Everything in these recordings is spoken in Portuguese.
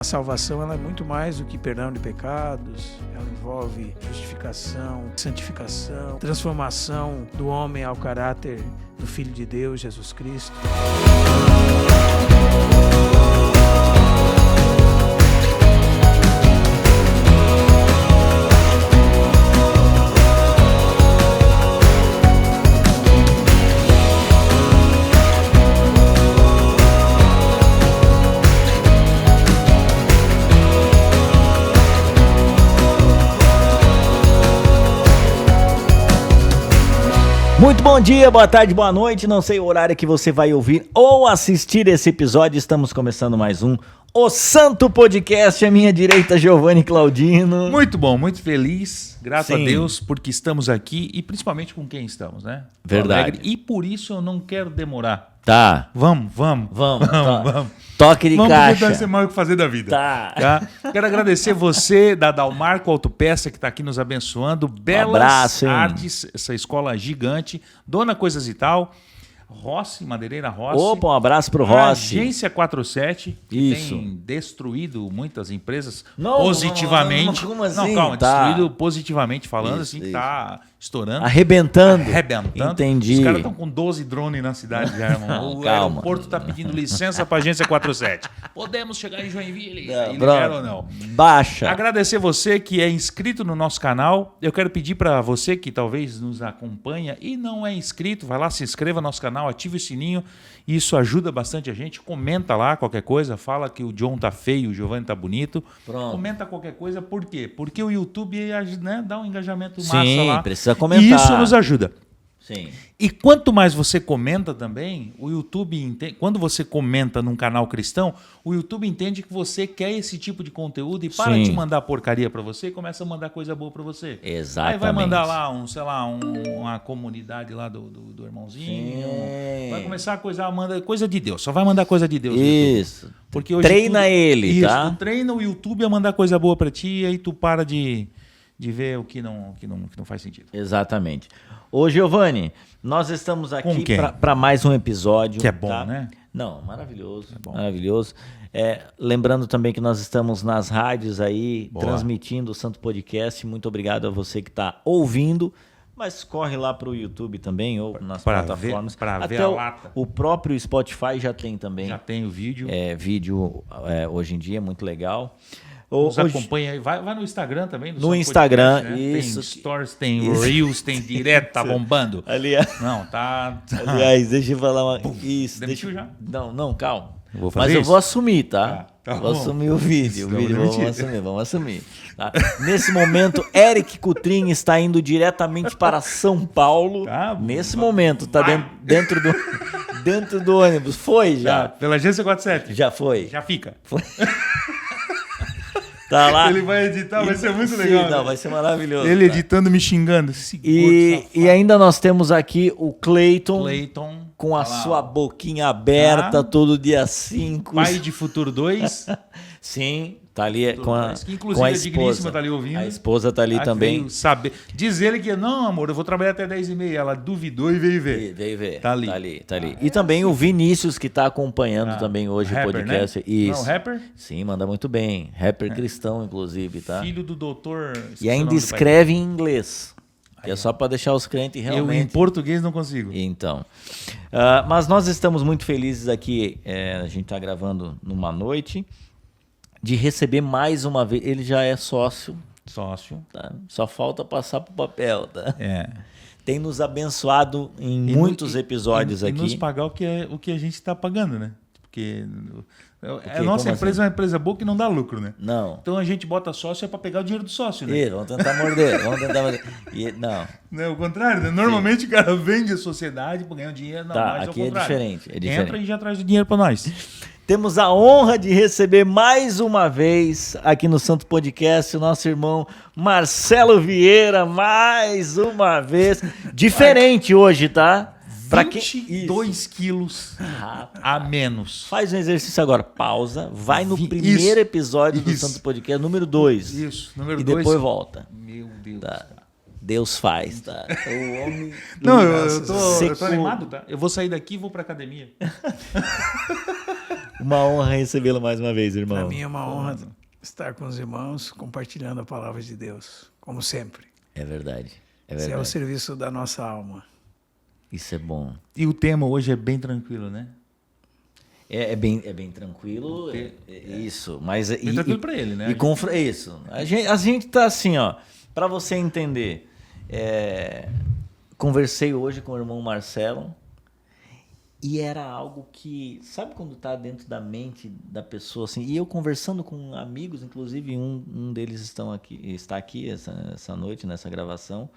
A salvação ela é muito mais do que perdão de pecados, ela envolve justificação, santificação, transformação do homem ao caráter do Filho de Deus, Jesus Cristo. Muito bom dia, boa tarde, boa noite, não sei o horário que você vai ouvir ou assistir esse episódio, estamos começando mais um O Santo Podcast, à minha direita, Giovanni Claudino. Muito bom, muito feliz, grato Sim. a Deus, porque estamos aqui e principalmente com quem estamos, né? Verdade. Alegre, e por isso eu não quero demorar. Tá. Vamos. Toque de Vamos, caixa. porque nós temos mais o que fazer da vida. Tá. Quero agradecer você, da Dalmarco Autopeça, que está aqui nos abençoando. Belas abraço, hein? Artes, essa escola gigante. Dona Coisas e Tal. Rossi, Madeireira Rossi. Opa, um abraço pro Rossi. Agência 47, que Isso. tem destruído muitas empresas Não, positivamente. não, como assim? Não, calma, Tá. destruído positivamente falando, Isso, assim, que tá estourando. Arrebentando. Arrebentando. Entendi. Os caras estão com 12 drones na cidade já, irmão. Não, O calma. aeroporto tá pedindo licença pra agência 47. Podemos chegar em Joinville? Não, Aí libera pronto. ou não? Baixa. Agradecer você que é inscrito no nosso canal. Eu quero pedir para você que talvez nos acompanha e não é inscrito, vai lá, se inscreva no nosso canal, ative o sininho. Isso ajuda bastante a gente. Comenta lá qualquer coisa, fala que o John tá feio, o Giovanni tá bonito. Pronto. Comenta qualquer coisa, por quê? Porque o YouTube, né, dá um engajamento massa Sim, lá. precisa comentar. E isso nos ajuda. Sim. E quanto mais você comenta também, o YouTube entende. Quando você comenta num canal cristão, o YouTube entende que você quer esse tipo de conteúdo e para Sim. de mandar porcaria para você e começa a mandar coisa boa para você. Exatamente. Aí vai mandar lá, uma comunidade lá do irmãozinho. Sim. Vai começar manda coisa de Deus. Só vai mandar coisa de Deus. no YouTube. Isso. Porque hoje Treina ele, isso, tá? tu treina o YouTube a mandar coisa boa para ti e aí tu para de ver o que não faz sentido. Exatamente. Ô, Giovanni, nós estamos Com aqui quem? para mais um episódio. Que é bom, tá? né? Não, maravilhoso. bom. Maravilhoso. Lembrando também que nós estamos nas rádios aí, Boa. transmitindo o Santo Podcast. Muito obrigado a você que está ouvindo. Mas corre lá para o YouTube também, ou nas Pra plataformas. ver- pra ver Até a o, lata. o próprio Spotify já tem também. Já tem o vídeo. Vídeo hoje em dia, muito legal. Nos Hoje- acompanha aí. Vai no Instagram também. No Santo Instagram, Podcast, né? isso. Tem stories, tem Isso. reels, tem direto, tá bombando. Aliás, Não, tá... aliás, deixa eu falar uma... Isso, Demitiu deixa... já? Não, calma. Eu vou fazer Mas eu isso? vou assumir, tá? Tá Vou bom. assumir o vídeo. Estamos demitidos. Vamos assumir. Tá? Nesse momento, Eric Coutrin está indo diretamente para São Paulo. Tá bom. Nesse momento, tá Vai. dentro do ônibus. Foi Já, já. pela agência 47. Já foi. Já fica. Tá lá. Ele vai editar, vai ser muito Sim, legal. não, né? vai ser maravilhoso. Ele tá? editando, me xingando. Esse gordo E safado. ainda nós temos aqui o Cleiton. Clayton. Com a tá lá, sua ó. boquinha aberta Tá. todo dia 5. Pai de Futuro 2. Sim, tá ali com a, Que inclusive com a a digníssima esposa. tá ali ouvindo. A esposa tá ali Ah, também. veio saber. Diz ele que, não, amor, eu vou trabalhar até 10h30. Ela duvidou e veio ver. Veio ver. Tá ali. Tá ali. E também o Vinícius, que tá acompanhando também hoje rapper, o podcast. Né? Isso. Não, rapper? Sim, manda muito bem. Rapper cristão, inclusive, tá? Filho do doutor... esqueci E o ainda nome do pai. escreve em inglês. Que é só para deixar os crentes Eu em realmente... português não consigo. Então, mas nós estamos muito felizes aqui, a gente está gravando numa noite, de receber mais uma vez, ele já é sócio, Sócio. tá? Só falta passar pro papel, tá? É. Tem nos abençoado em E muitos no- episódios e aqui. nos pagar o que a gente está pagando, né? Porque a Como nossa assim? empresa é uma empresa boa que não dá lucro, né? Não. Então a gente bota sócio para pegar o dinheiro do sócio, né? Vamos tentar morder, não, Não é o contrário, né? Normalmente o cara vende a sociedade para ganhar dinheiro. Não, Tá, mas aqui é o é contrário. diferente, é diferente. Entra e já traz o dinheiro para nós. Temos a honra de receber mais uma vez aqui no Santo Podcast o nosso irmão Marcelo Vieira, mais uma vez. Diferente hoje, tá? Pra quem... 22 quilos a menos. Faz um exercício agora, pausa, vai no Isso, primeiro episódio do isso. Santo Podcast, número 2. Isso, número E 2. depois volta. Meu Deus. Tá. Deus faz, tá? O homem... Não, eu tô Secou. animado, tá? Eu vou sair daqui e vou pra academia. Uma honra recebê-lo mais uma vez, irmão. Para mim é uma honra estar com os irmãos, compartilhando a palavra de Deus, como sempre. É verdade. É Esse é o verdade. serviço da nossa alma. Isso é bom. E o tema hoje é bem tranquilo, né? É bem tranquilo, isso. Mas Bem tranquilo para ele, né? Isso. A gente tá assim, ó. Para você entender, conversei hoje com o irmão Marcelo e era algo que, sabe quando tá dentro da mente da pessoa assim? E eu conversando com amigos, inclusive um deles está aqui essa noite nessa gravação.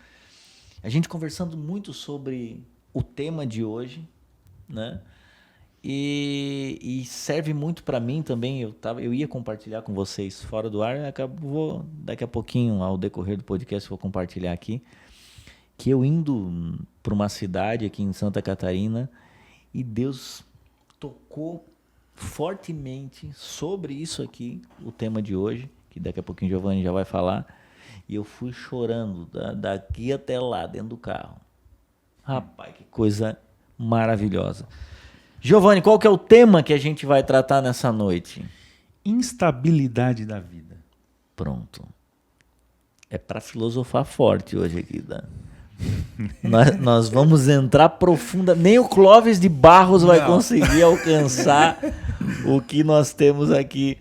A gente conversando muito sobre o tema de hoje, né? E serve muito para mim também. Eu ia compartilhar com vocês fora do ar, daqui a pouquinho, ao decorrer do podcast, vou compartilhar aqui, que eu indo para uma cidade aqui em Santa Catarina e Deus tocou fortemente sobre isso aqui, o tema de hoje, que daqui a pouquinho o Giovanni já vai falar, e eu fui chorando daqui até lá, dentro do carro. Rapaz, que coisa maravilhosa. Giovanni, qual que é o tema que a gente vai tratar nessa noite? Instabilidade da vida. Pronto. É para filosofar forte hoje aqui, tá? nós vamos entrar profunda. Nem o Clóvis de Barros vai conseguir alcançar o que nós temos aqui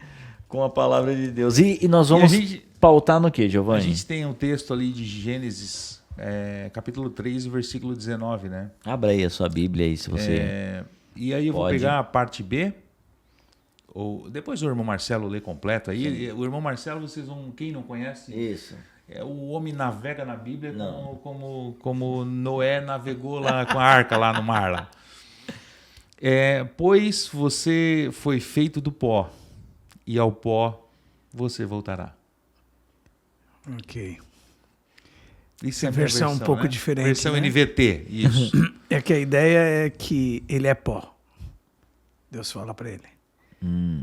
com a palavra de Deus. E nós vamos pautar no quê, Giovanni? A gente tem um texto ali de Gênesis, capítulo 3, versículo 19, né? Abra aí a sua Bíblia aí, se você... E aí eu vou pegar a parte B, ou depois o irmão Marcelo lê completo aí. Sim. O irmão Marcelo, vocês vão, quem não conhece? Isso. O homem navega na Bíblia como Noé navegou lá com a arca lá no mar. Lá. Pois você foi feito do pó, e ao pó você voltará. Ok. Isso é a versão um pouco diferente. Versão né? NVT, isso. É que a ideia é que ele é pó. Deus fala para ele.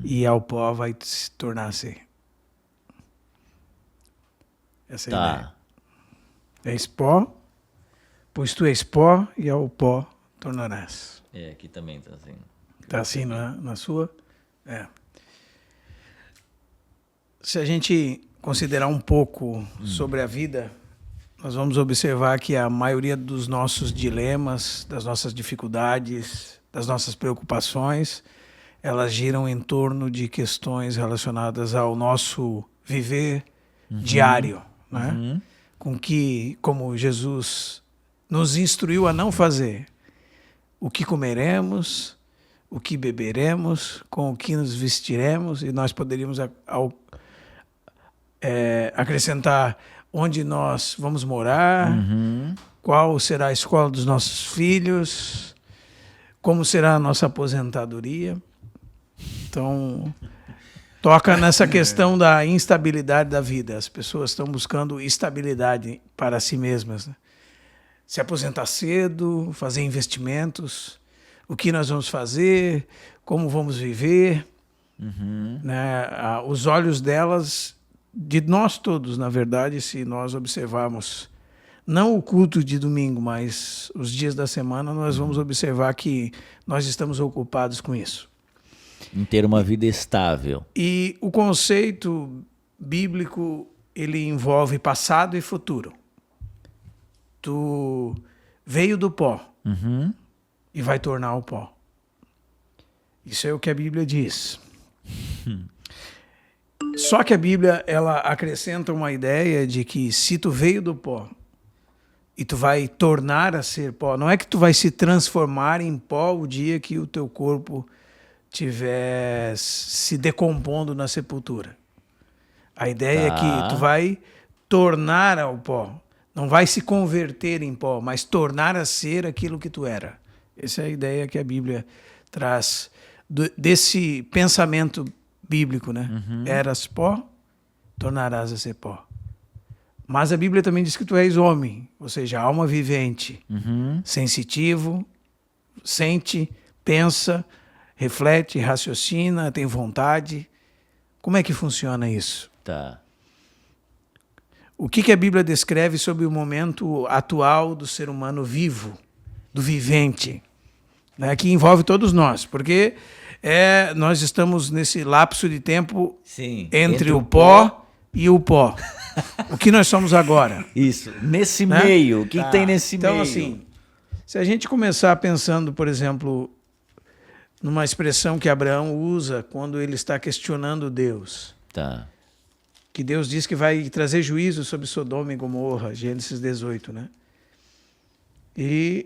E ao pó vai se tornar ser. Essa é a ideia. És pó, pois tu és pó e ao pó tornarás. Aqui também tá assim. Tá assim na sua? Se a gente considerar um pouco sobre a vida, nós vamos observar que a maioria dos nossos dilemas, das nossas dificuldades, das nossas preocupações, elas giram em torno de questões relacionadas ao nosso viver diário, né? Como Jesus nos instruiu a não fazer, o que comeremos, o que beberemos, com o que nos vestiremos, e nós poderíamos acrescentar onde nós vamos morar, qual será a escola dos nossos filhos, como será a nossa aposentadoria. Então, toca nessa questão da instabilidade da vida. As pessoas estão buscando estabilidade para si mesmas, né? Se aposentar cedo, fazer investimentos, o que nós vamos fazer, como vamos viver. Né? Os olhos delas, de nós todos, na verdade, se nós observarmos, não o culto de domingo, mas os dias da semana, nós vamos observar que nós estamos ocupados com isso. Em ter uma vida estável. E o conceito bíblico, ele envolve passado e futuro. Tu veio do pó e vai tornar o pó. Isso é o que a Bíblia diz. Só que a Bíblia, ela acrescenta uma ideia de que se tu veio do pó e tu vai tornar a ser pó, não é que tu vai se transformar em pó o dia que o teu corpo estiver se decompondo na sepultura. A ideia é que tu vai tornar ao pó. Não vai se converter em pó, mas tornar a ser aquilo que tu era. Essa é a ideia que a Bíblia traz desse pensamento bíblico, né? Eras pó, tornarás a ser pó. Mas a Bíblia também diz que tu és homem, ou seja, alma vivente, sensitivo, sente, pensa, reflete, raciocina, tem vontade. Como é que funciona isso? Tá. O que a Bíblia descreve sobre o momento atual do ser humano vivo, do vivente? né, que envolve todos nós, porque nós estamos nesse lapso de tempo Sim, entre o pó e o pó. O que nós somos agora? Isso, nesse Né? meio, o que tem nesse Então, meio? assim, se a gente começar pensando, por exemplo, numa expressão que Abraão usa quando ele está questionando Deus, Tá. que Deus diz que vai trazer juízo sobre Sodoma e Gomorra, Gênesis 18, né? E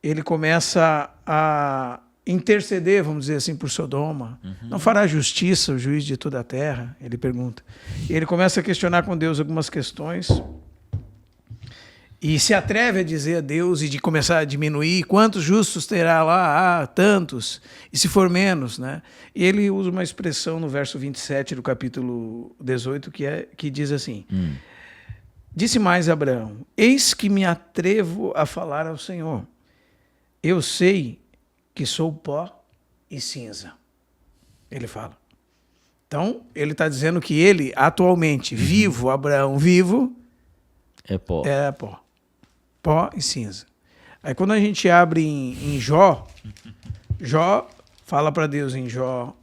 ele começa a interceder, vamos dizer assim, por Sodoma. Não fará justiça o juiz de toda a terra? Ele pergunta. E ele começa a questionar com Deus algumas questões e se atreve a dizer a Deus e de começar a diminuir quantos justos terá lá? Ah, tantos. E se for menos, né? E ele usa uma expressão no verso 27 do capítulo 18 que diz assim: Disse mais Abraão: Eis que me atrevo a falar ao Senhor. Eu sei que sou pó e cinza. Ele fala. Então, ele está dizendo que ele, atualmente, vivo, Abraão vivo, É pó. é pó. Pó e cinza. Aí quando a gente abre em Jó, Jó fala para Deus em Jó,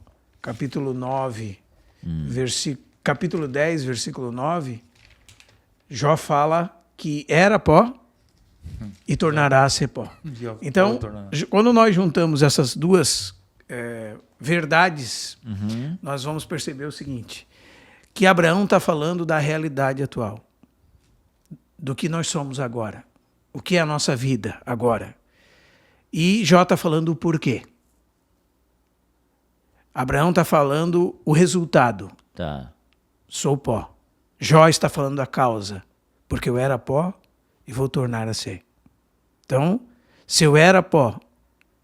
capítulo 9, capítulo 10, versículo 9, Jó fala que era pó e tornará a ser pó. Então, quando nós juntamos essas duas verdades, nós vamos perceber o seguinte, que Abraão está falando da realidade atual, do que nós somos agora, o que é a nossa vida agora. E Jó está falando o porquê. Abraão está falando o resultado. Tá. Sou pó. Jó está falando a causa, porque eu era pó e vou tornar a ser. Então, se eu era pó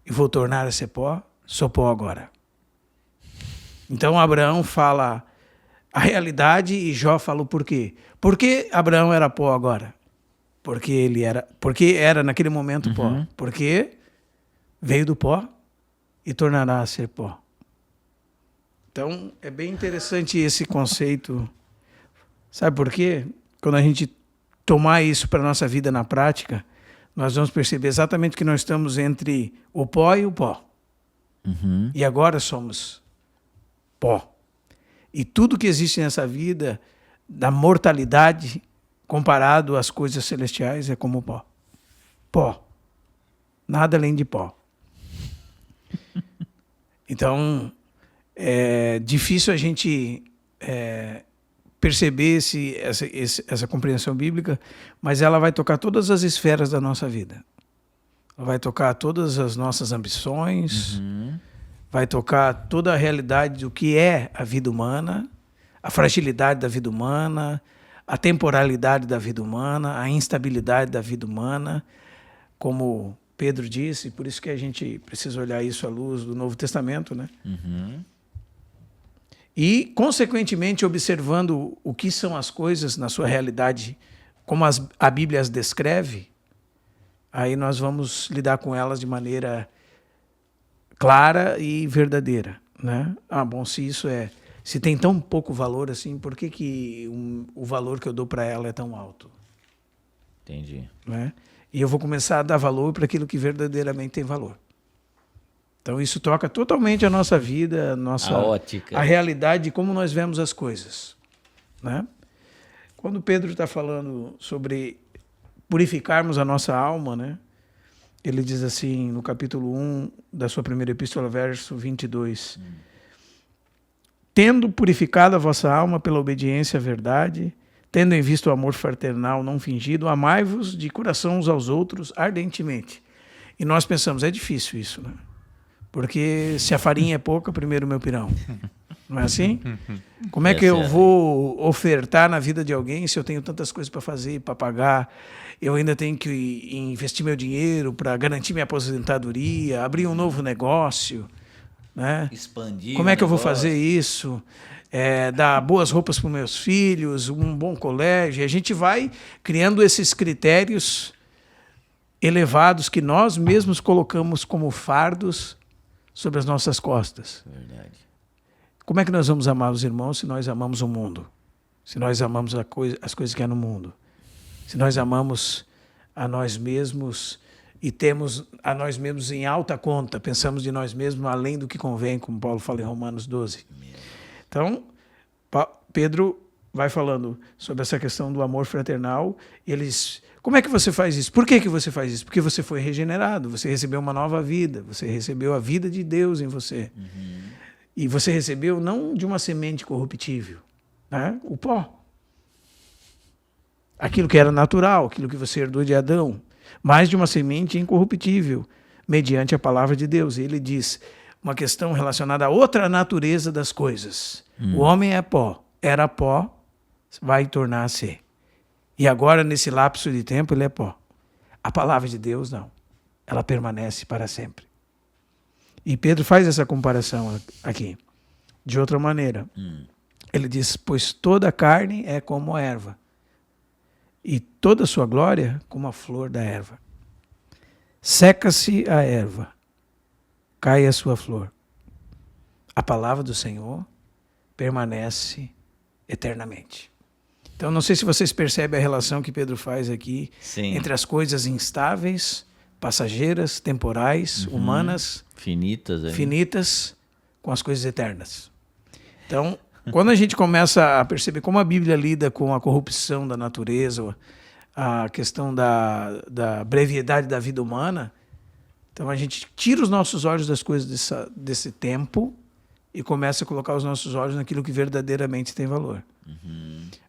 e vou tornar a ser pó, sou pó agora. Então, Abraão fala a realidade e Jó fala o porquê. Por que Abraão era pó agora? Porque era naquele momento pó. Porque veio do pó e tornará a ser pó. Então, é bem interessante esse conceito. Sabe por quê? Quando a gente tomar isso para a nossa vida na prática, nós vamos perceber exatamente que nós estamos entre o pó e o pó. E agora somos pó. E tudo que existe nessa vida, da mortalidade, comparado às coisas celestiais, é como pó. Pó. Nada além de pó. Então, é difícil a gente perceber essa compreensão bíblica, mas ela vai tocar todas as esferas da nossa vida. Ela vai tocar todas as nossas ambições, vai tocar toda a realidade do que é a vida humana, a fragilidade da vida humana, a temporalidade da vida humana, a instabilidade da vida humana, como Pedro disse, por isso que a gente precisa olhar isso à luz do Novo Testamento, né? E, consequentemente, observando o que são as coisas na sua realidade, como a Bíblia as descreve, aí nós vamos lidar com elas de maneira clara e verdadeira, né? Ah, bom, se tem tão pouco valor assim, por que o valor que eu dou para ela é tão alto? Entendi. Né? E eu vou começar a dar valor para aquilo que verdadeiramente tem valor. Então isso toca totalmente a nossa vida, a ótica, a realidade de como nós vemos as coisas, né? Quando Pedro está falando sobre purificarmos a nossa alma, né? Ele diz assim no capítulo 1 da sua primeira epístola, verso 22. Tendo purificado a vossa alma pela obediência à verdade, tendo em vista o amor fraternal não fingido, amai-vos de coração uns aos outros ardentemente. E nós pensamos, é difícil isso, né? Porque se a farinha é pouca, primeiro o meu pirão. Não é assim? Como é que eu vou ofertar na vida de alguém se eu tenho tantas coisas para fazer, para pagar? Eu ainda tenho que investir meu dinheiro para garantir minha aposentadoria, abrir um novo negócio, né? Expandir. Como é que eu vou fazer isso? Dar boas roupas para os meus filhos, um bom colégio. A gente vai criando esses critérios elevados que nós mesmos colocamos como fardos sobre as nossas costas. Verdade. Como é que nós vamos amar os irmãos se nós amamos o mundo? Se nós amamos as coisas que há no mundo? Se nós amamos a nós mesmos e temos a nós mesmos em alta conta, pensamos de nós mesmos além do que convém, como Paulo fala em Romanos 12. Então, Pedro vai falando sobre essa questão do amor fraternal, e eles... Como é que você faz isso? Por que você faz isso? Porque você foi regenerado, você recebeu uma nova vida, você recebeu a vida de Deus em você. E você recebeu não de uma semente corruptível, né? O pó. Aquilo que era natural, aquilo que você herdou de Adão, mas de uma semente incorruptível, mediante a palavra de Deus. E ele diz uma questão relacionada a outra natureza das coisas. O homem é pó, era pó, vai tornar-se. E agora, nesse lapso de tempo, ele é pó. A palavra de Deus, não. Ela permanece para sempre. E Pedro faz essa comparação aqui, de outra maneira. Ele diz, pois toda a carne é como a erva, e toda a sua glória como a flor da erva. Seca-se a erva, cai a sua flor. A palavra do Senhor permanece eternamente. Então, não sei se vocês percebem a relação que Pedro faz aqui entre as coisas instáveis, passageiras, temporais, humanas, finitas, com as coisas eternas. Então, quando a gente começa a perceber como a Bíblia lida com a corrupção da natureza, a questão da brevidade da vida humana, então a gente tira os nossos olhos das coisas desse tempo e começa a colocar os nossos olhos naquilo que verdadeiramente tem valor.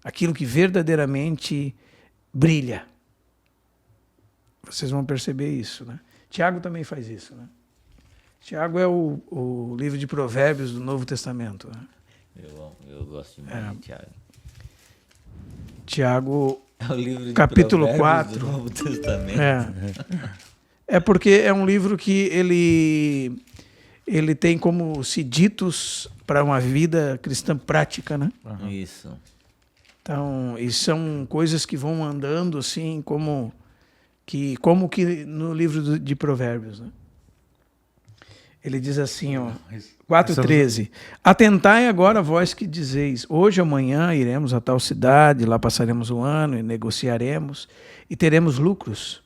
Aquilo que verdadeiramente brilha. Vocês vão perceber isso, né? Tiago também faz isso, né? Tiago é o livro de Provérbios do Novo Testamento, né? Eu gosto demais de Tiago. Tiago, é o livro de capítulo Provérbios 4. do Novo Testamento. É porque é um livro que ele tem como se ditos para uma vida cristã prática, né? Isso. Então, e são coisas que vão andando assim, como que no livro de Provérbios, né? Ele diz assim, ó, 4:13. Atentai agora vós que dizeis, hoje ou amanhã iremos a tal cidade, lá passaremos o ano e negociaremos e teremos lucros.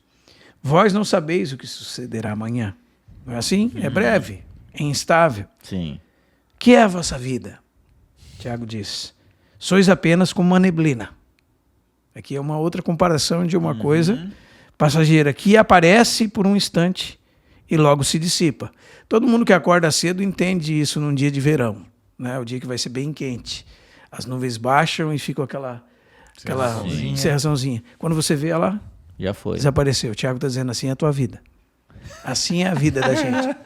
Vós não sabeis o que sucederá amanhã. Não é assim? É breve, é instável. Sim. Que é a vossa vida? Tiago diz, sois apenas como uma neblina. Aqui é uma outra comparação de uma coisa passageira que aparece por um instante e logo se dissipa. Todo mundo que acorda cedo entende isso num dia de verão, né? O dia que vai ser bem quente. As nuvens baixam e fica aquela cerraçãozinha. Quando você vê ela, já foi. Desapareceu. O Tiago está dizendo assim é a tua vida. Assim é a vida da gente.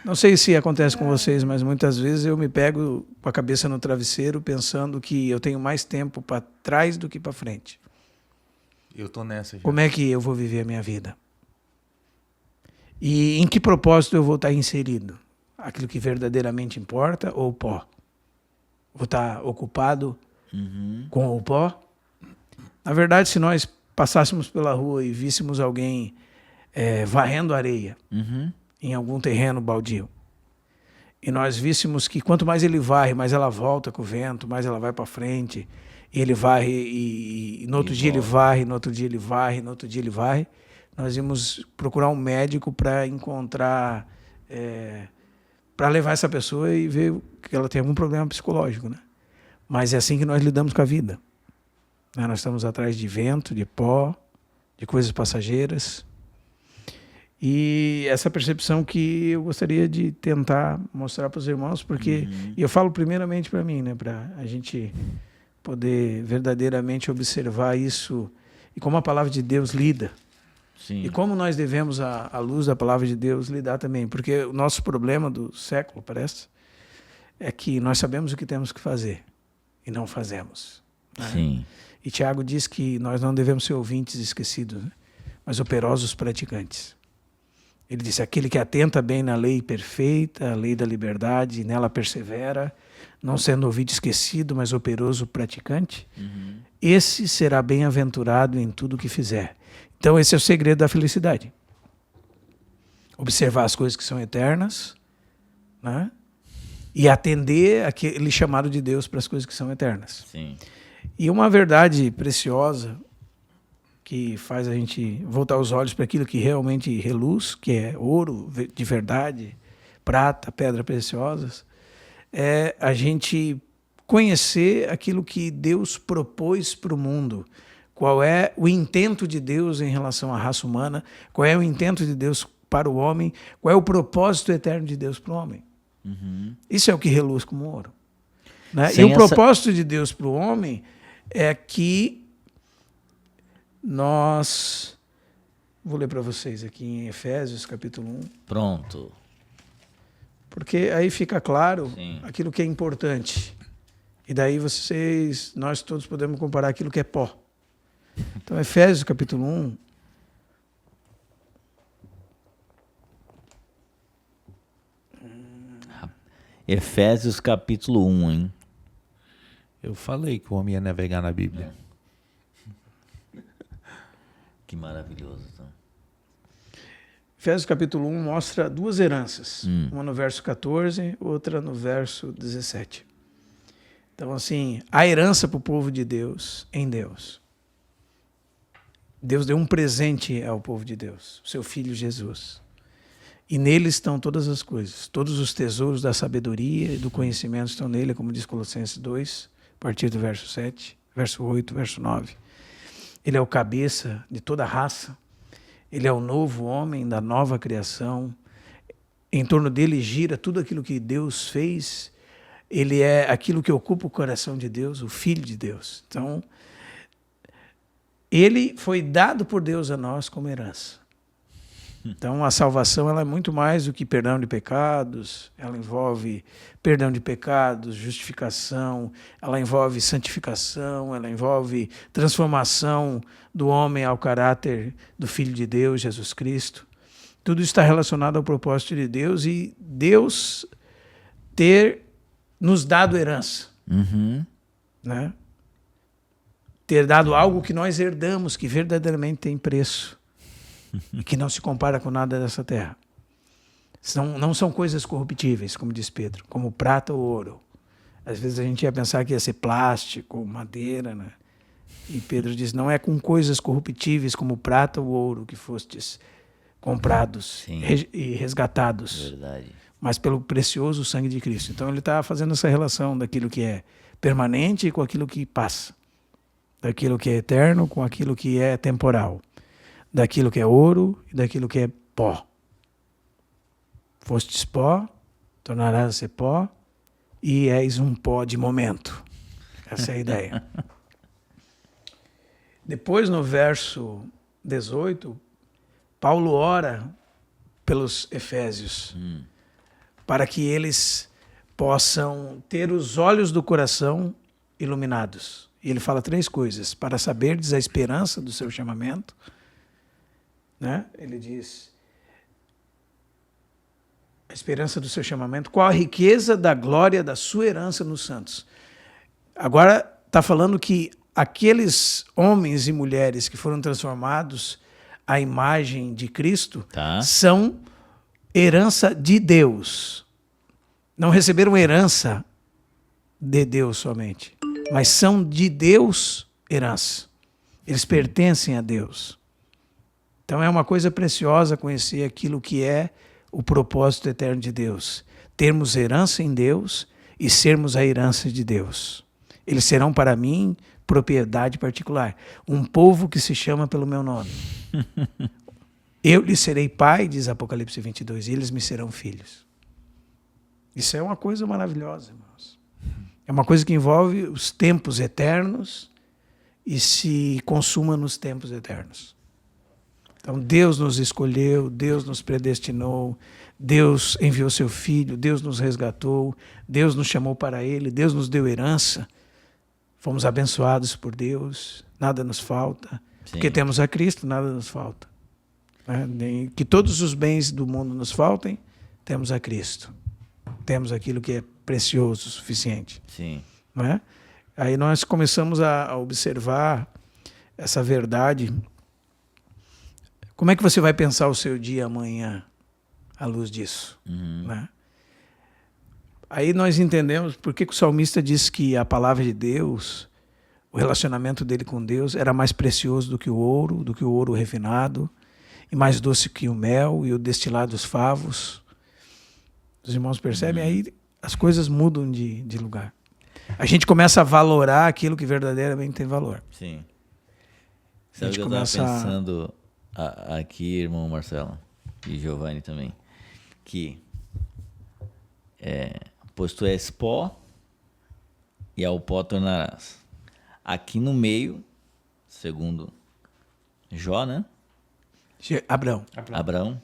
Não sei se acontece com vocês, mas muitas vezes eu me pego com a cabeça no travesseiro pensando que eu tenho mais tempo para trás do que para frente. Eu tô nessa já. Como é que eu vou viver a minha vida? E em que propósito eu vou estar inserido? Aquilo que verdadeiramente importa ou o pó? Vou estar ocupado com o pó? Na verdade, se nós passássemos pela rua e víssemos alguém varrendo areia em algum terreno baldio, e nós víssemos que quanto mais ele varre, mais ela volta com o vento, mais ela vai para frente, e ele varre, e no outro dia ele varre, no outro dia ele varre, no outro dia ele varre, nós íamos procurar um médico para encontrar, para levar essa pessoa e ver que ela tem algum problema psicológico, né? Mas é assim que nós lidamos com a vida. Nós estamos atrás de vento, de pó, de coisas passageiras. E essa percepção que eu gostaria de tentar mostrar para os irmãos, porque e eu falo primeiramente para mim, né, para a gente poder verdadeiramente observar isso e como a palavra de Deus lida. Sim. E como nós devemos, à luz da palavra de Deus, lidar também. Porque o nosso problema do século, parece, é que nós sabemos o que temos que fazer e não fazemos. Né? Sim. E Tiago diz que nós não devemos ser ouvintes esquecidos, né? Mas operosos praticantes. Ele disse, aquele que atenta bem na lei perfeita, a lei da liberdade, e nela persevera, não sendo ouvinte esquecido, mas operoso praticante, esse será bem-aventurado em tudo o que fizer. Então esse é o segredo da felicidade. Observar as coisas que são eternas, né? E atender aquele chamado de Deus para as coisas que são eternas. Sim. E uma verdade preciosa que faz a gente voltar os olhos para aquilo que realmente reluz, que é ouro de verdade, prata, pedras preciosas, é a gente conhecer aquilo que Deus propôs para o mundo. Qual é o intento de Deus em relação à raça humana, qual é o intento de Deus para o homem, qual é o propósito eterno de Deus para o homem. Isso é o que reluz como ouro. Né? E o propósito de Deus para o homem é que nós... Vou ler para vocês aqui em Efésios, capítulo 1. Pronto. Porque aí fica claro Sim. aquilo que é importante. E daí nós todos podemos comparar aquilo que é pó. Então, Efésios, capítulo 1. Efésios, capítulo 1, hein? Eu falei que o homem ia navegar na Bíblia. Que maravilhoso. Então. Efésios capítulo 1 mostra duas heranças. Uma no verso 14, outra no verso 17. Então, assim, a herança para o povo de Deus em Deus. Deus deu um presente ao povo de Deus, o seu Filho Jesus. E nele estão todas as coisas. Todos os tesouros da sabedoria e do conhecimento estão nele, como diz Colossenses 2, a partir do verso 7, verso 8, verso 9. Ele é o cabeça de toda a raça. Ele é o novo homem da nova criação. Em torno dele gira tudo aquilo que Deus fez. Ele é aquilo que ocupa o coração de Deus, o Filho de Deus. Então, ele foi dado por Deus a nós como herança. Então, a salvação ela é muito mais do que perdão de pecados, ela envolve perdão de pecados, justificação, ela envolve santificação, ela envolve transformação do homem ao caráter do Filho de Deus, Jesus Cristo. Tudo está relacionado ao propósito de Deus e Deus ter nos dado herança. Né? Ter dado algo que nós herdamos, que verdadeiramente tem preço. E que não se compara com nada dessa terra. Não são coisas corruptíveis, como diz Pedro, como prata ou ouro. Às vezes a gente ia pensar que ia ser plástico, madeira, né? E Pedro diz, não é com coisas corruptíveis como prata ou ouro que fostes comprados e resgatados, Verdade. mas pelo precioso sangue de Cristo. Então ele está fazendo essa relação daquilo que é permanente com aquilo que passa, daquilo que é eterno com aquilo que é temporal, daquilo que é ouro e daquilo que é pó. Fostes pó, tornarás a ser pó, e és um pó de momento. Essa é a ideia. Depois, no verso 18, Paulo ora pelos efésios para que eles possam ter os olhos do coração iluminados. E ele fala três coisas: para saberdes a esperança do seu chamamento, né? Ele diz a esperança do seu chamamento, qual a riqueza da glória da sua herança nos santos. Agora está falando que aqueles homens e mulheres que foram transformados à imagem de Cristo são herança de Deus. Não receberam herança de Deus somente, mas são de Deus herança. Eles pertencem a Deus. Então é uma coisa preciosa conhecer aquilo que é o propósito eterno de Deus. Termos herança em Deus e sermos a herança de Deus. Eles serão para mim propriedade particular. Um povo que se chama pelo meu nome. Eu lhes serei pai, diz Apocalipse 22, e eles me serão filhos. Isso é uma coisa maravilhosa, irmãos. É uma coisa que envolve os tempos eternos e se consuma nos tempos eternos. Então Deus nos escolheu, Deus nos predestinou, Deus enviou seu Filho, Deus nos resgatou, Deus nos chamou para Ele, Deus nos deu herança. Fomos abençoados por Deus, nada nos falta. Porque temos a Cristo, nada nos falta. Que todos os bens do mundo nos faltem, temos a Cristo. Temos aquilo que é precioso o suficiente. Não é? Aí nós começamos a observar essa verdade. Como é que você vai pensar o seu dia amanhã à luz disso? Né? Aí nós entendemos por que o salmista diz que a palavra de Deus, o relacionamento dele com Deus era mais precioso do que o ouro refinado, e mais doce que o mel e o destilado dos favos. Os irmãos percebem? Aí as coisas mudam de lugar. A gente começa a valorar aquilo que verdadeiramente tem valor. Sim. A Sabe o gente que eu estava começa pensando aqui, irmão Marcelo, e Giovanni também, que pois tu és pó, e ao pó tornarás. Aqui no meio, segundo Jó, né? Abraão. Abraão,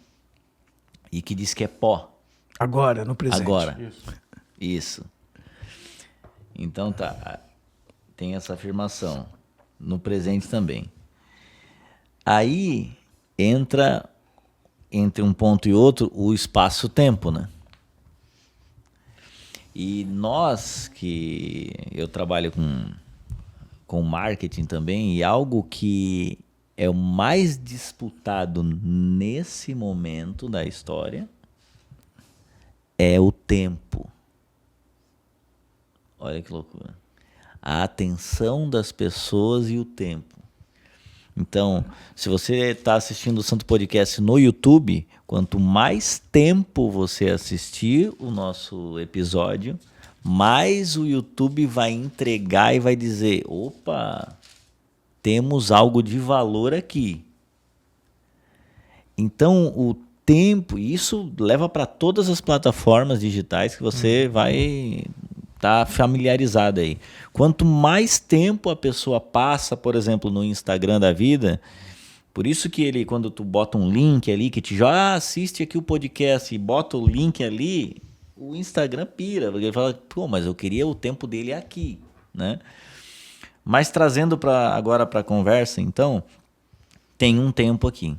e que diz que é pó. Agora, no presente. Agora. Isso. Então tá, tem essa afirmação. No presente também. Aí entra, entre um ponto e outro, o espaço-tempo, né? E nós, que eu trabalho com marketing também, e algo que é o mais disputado nesse momento da história é o tempo. Olha que loucura. A atenção das pessoas e o tempo. Então, se você está assistindo o Santo Podcast no YouTube, quanto mais tempo você assistir o nosso episódio, mais o YouTube vai entregar e vai dizer: opa, temos algo de valor aqui. Então, o tempo, isso leva para todas as plataformas digitais que você vai estar familiarizado aí. Quanto mais tempo a pessoa passa, por exemplo, no Instagram da vida, por isso que ele, quando tu bota um link ali, que te joga, assiste aqui o podcast e bota o link ali, o Instagram pira, porque ele fala, pô, mas eu queria o tempo dele aqui, né? Mas trazendo agora para a conversa, então, tem um tempo aqui.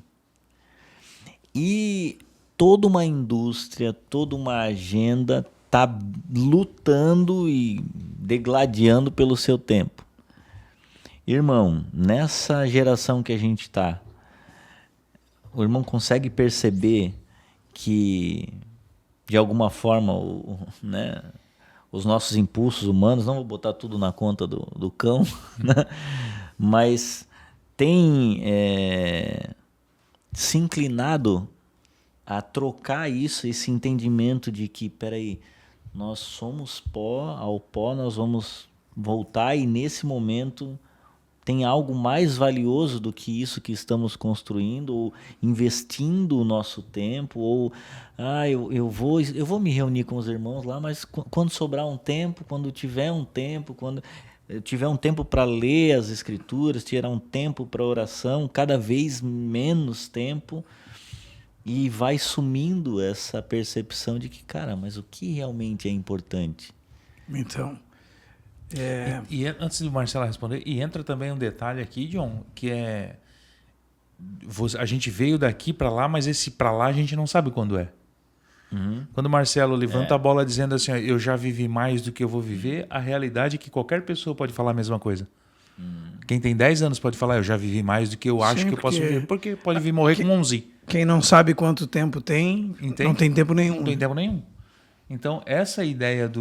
E toda uma indústria, toda uma agenda está lutando e degladiando pelo seu tempo. Irmão, nessa geração que a gente está, o irmão consegue perceber que, de alguma forma, né, os nossos impulsos humanos, não vou botar tudo na conta do cão, né, mas tem se inclinado a trocar esse entendimento de que, peraí, nós somos pó, ao pó nós vamos voltar, e nesse momento tem algo mais valioso do que isso que estamos construindo, ou investindo o nosso tempo, ou eu vou me reunir com os irmãos lá, mas quando sobrar um tempo, quando tiver um tempo, quando eu tiver um tempo para ler as escrituras, tirar um tempo para oração, cada vez menos tempo. E vai sumindo essa percepção de que, cara, mas o que realmente é importante? Então, E antes do Marcelo responder, e entra também um detalhe aqui, John, que é a gente veio daqui para lá, mas esse para lá a gente não sabe quando é. Quando o Marcelo levanta a bola dizendo assim, ó, eu já vivi mais do que eu vou viver, a realidade é que qualquer pessoa pode falar a mesma coisa. Quem tem 10 anos pode falar, eu já vivi mais do que eu acho que eu posso viver. Porque pode vir morrer com 11. Quem não sabe quanto tempo tem, Entende? não tem tempo nenhum. Não tem tempo nenhum. Então, essa ideia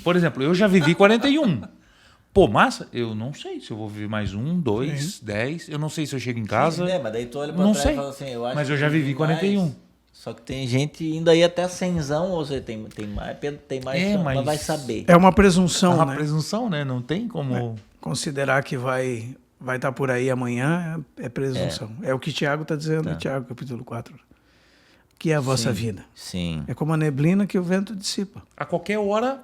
por exemplo, eu já vivi 41. Pô, massa? Eu não sei se eu vou viver mais 1, 2, 10. Eu não sei se eu chego em casa. Sim, né? Mas daí tu olha pra Não trás sei. e fala assim, eu acho Mas eu que já vivi tem 41. mais. Só que tem gente indo aí até 100zão, ou seja, tem mais, mas vai saber. É uma É presunção, uma né? presunção, né? Não tem como... Considerar que vai estar por aí amanhã é presunção. É o que Tiago está dizendo, em Tiago, capítulo 4. Que é a vossa vida. Sim. É como a neblina que o vento dissipa. A qualquer hora,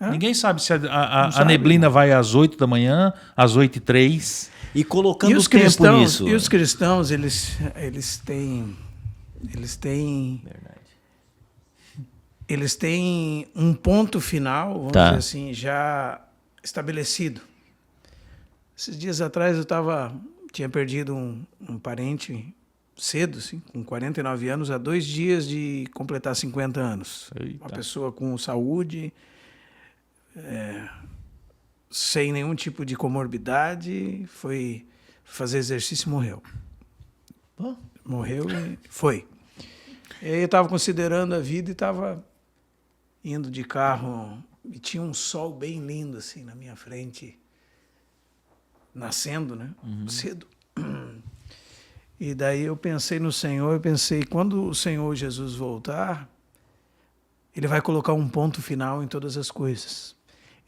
É? ninguém sabe se a sabe, neblina vai às 8 da manhã, às 8h03. E colocando E os tempo cristãos, nisso. e os cristãos, eles têm Verdade. eles têm um ponto final, vamos Tá. dizer assim, já estabelecido. Esses dias atrás eu tinha perdido um parente cedo, assim, com 49 anos, há 2 dias de completar 50 anos. Eita. Uma pessoa com saúde, sem nenhum tipo de comorbidade, foi fazer exercício e morreu. Morreu e foi. E aí eu estava considerando a vida e estava indo de carro e tinha um sol bem lindo assim na minha frente. nascendo, né? Cedo. E daí eu pensei no Senhor, eu pensei, quando o Senhor Jesus voltar, ele vai colocar um ponto final em todas as coisas.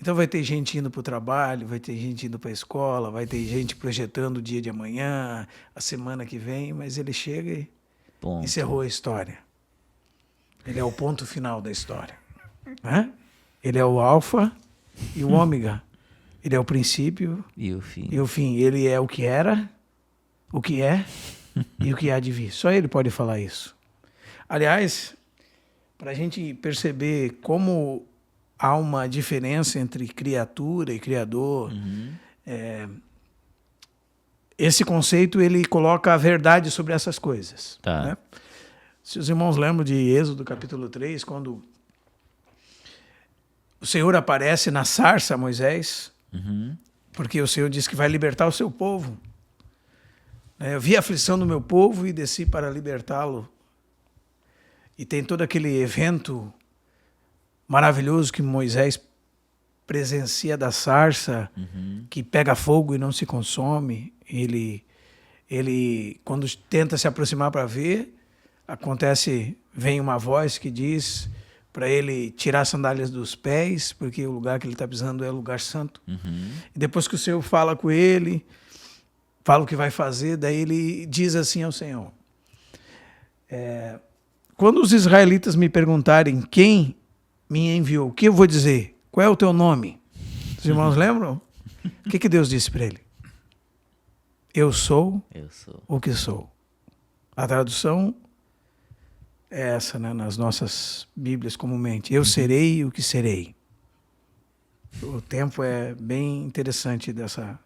Então vai ter gente indo para o trabalho, vai ter gente indo para a escola, vai ter gente projetando o dia de amanhã, a semana que vem, mas ele chega e encerrou a história. Ele é o ponto final da história. Né? Ele é o alfa e o ômega. Ele é o princípio e o fim. E o fim. Ele é o que era, o que é e o que há de vir. Só ele pode falar isso. Aliás, para a gente perceber como há uma diferença entre criatura e criador, esse conceito ele coloca a verdade sobre essas coisas. Tá. Né? Se os irmãos lembram de Êxodo capítulo 3, quando o Senhor aparece na sarça a Moisés, porque o Senhor disse que vai libertar o seu povo. Eu vi a aflição do meu povo e desci para libertá-lo. E tem todo aquele evento maravilhoso que Moisés presencia da sarça, que pega fogo e não se consome. Ele quando tenta se aproximar para ver, vem uma voz que diz para ele tirar as sandálias dos pés, porque o lugar que ele está pisando é o lugar santo. E depois que o Senhor fala com ele, fala o que vai fazer, daí ele diz assim ao Senhor: quando os israelitas me perguntarem quem me enviou, o que eu vou dizer? Qual é o teu nome? Os irmãos lembram? O que Deus disse para ele? Eu sou o que sou. A tradução é essa, né, nas nossas Bíblias comumente. Eu serei o que serei. O tempo é bem interessante dessa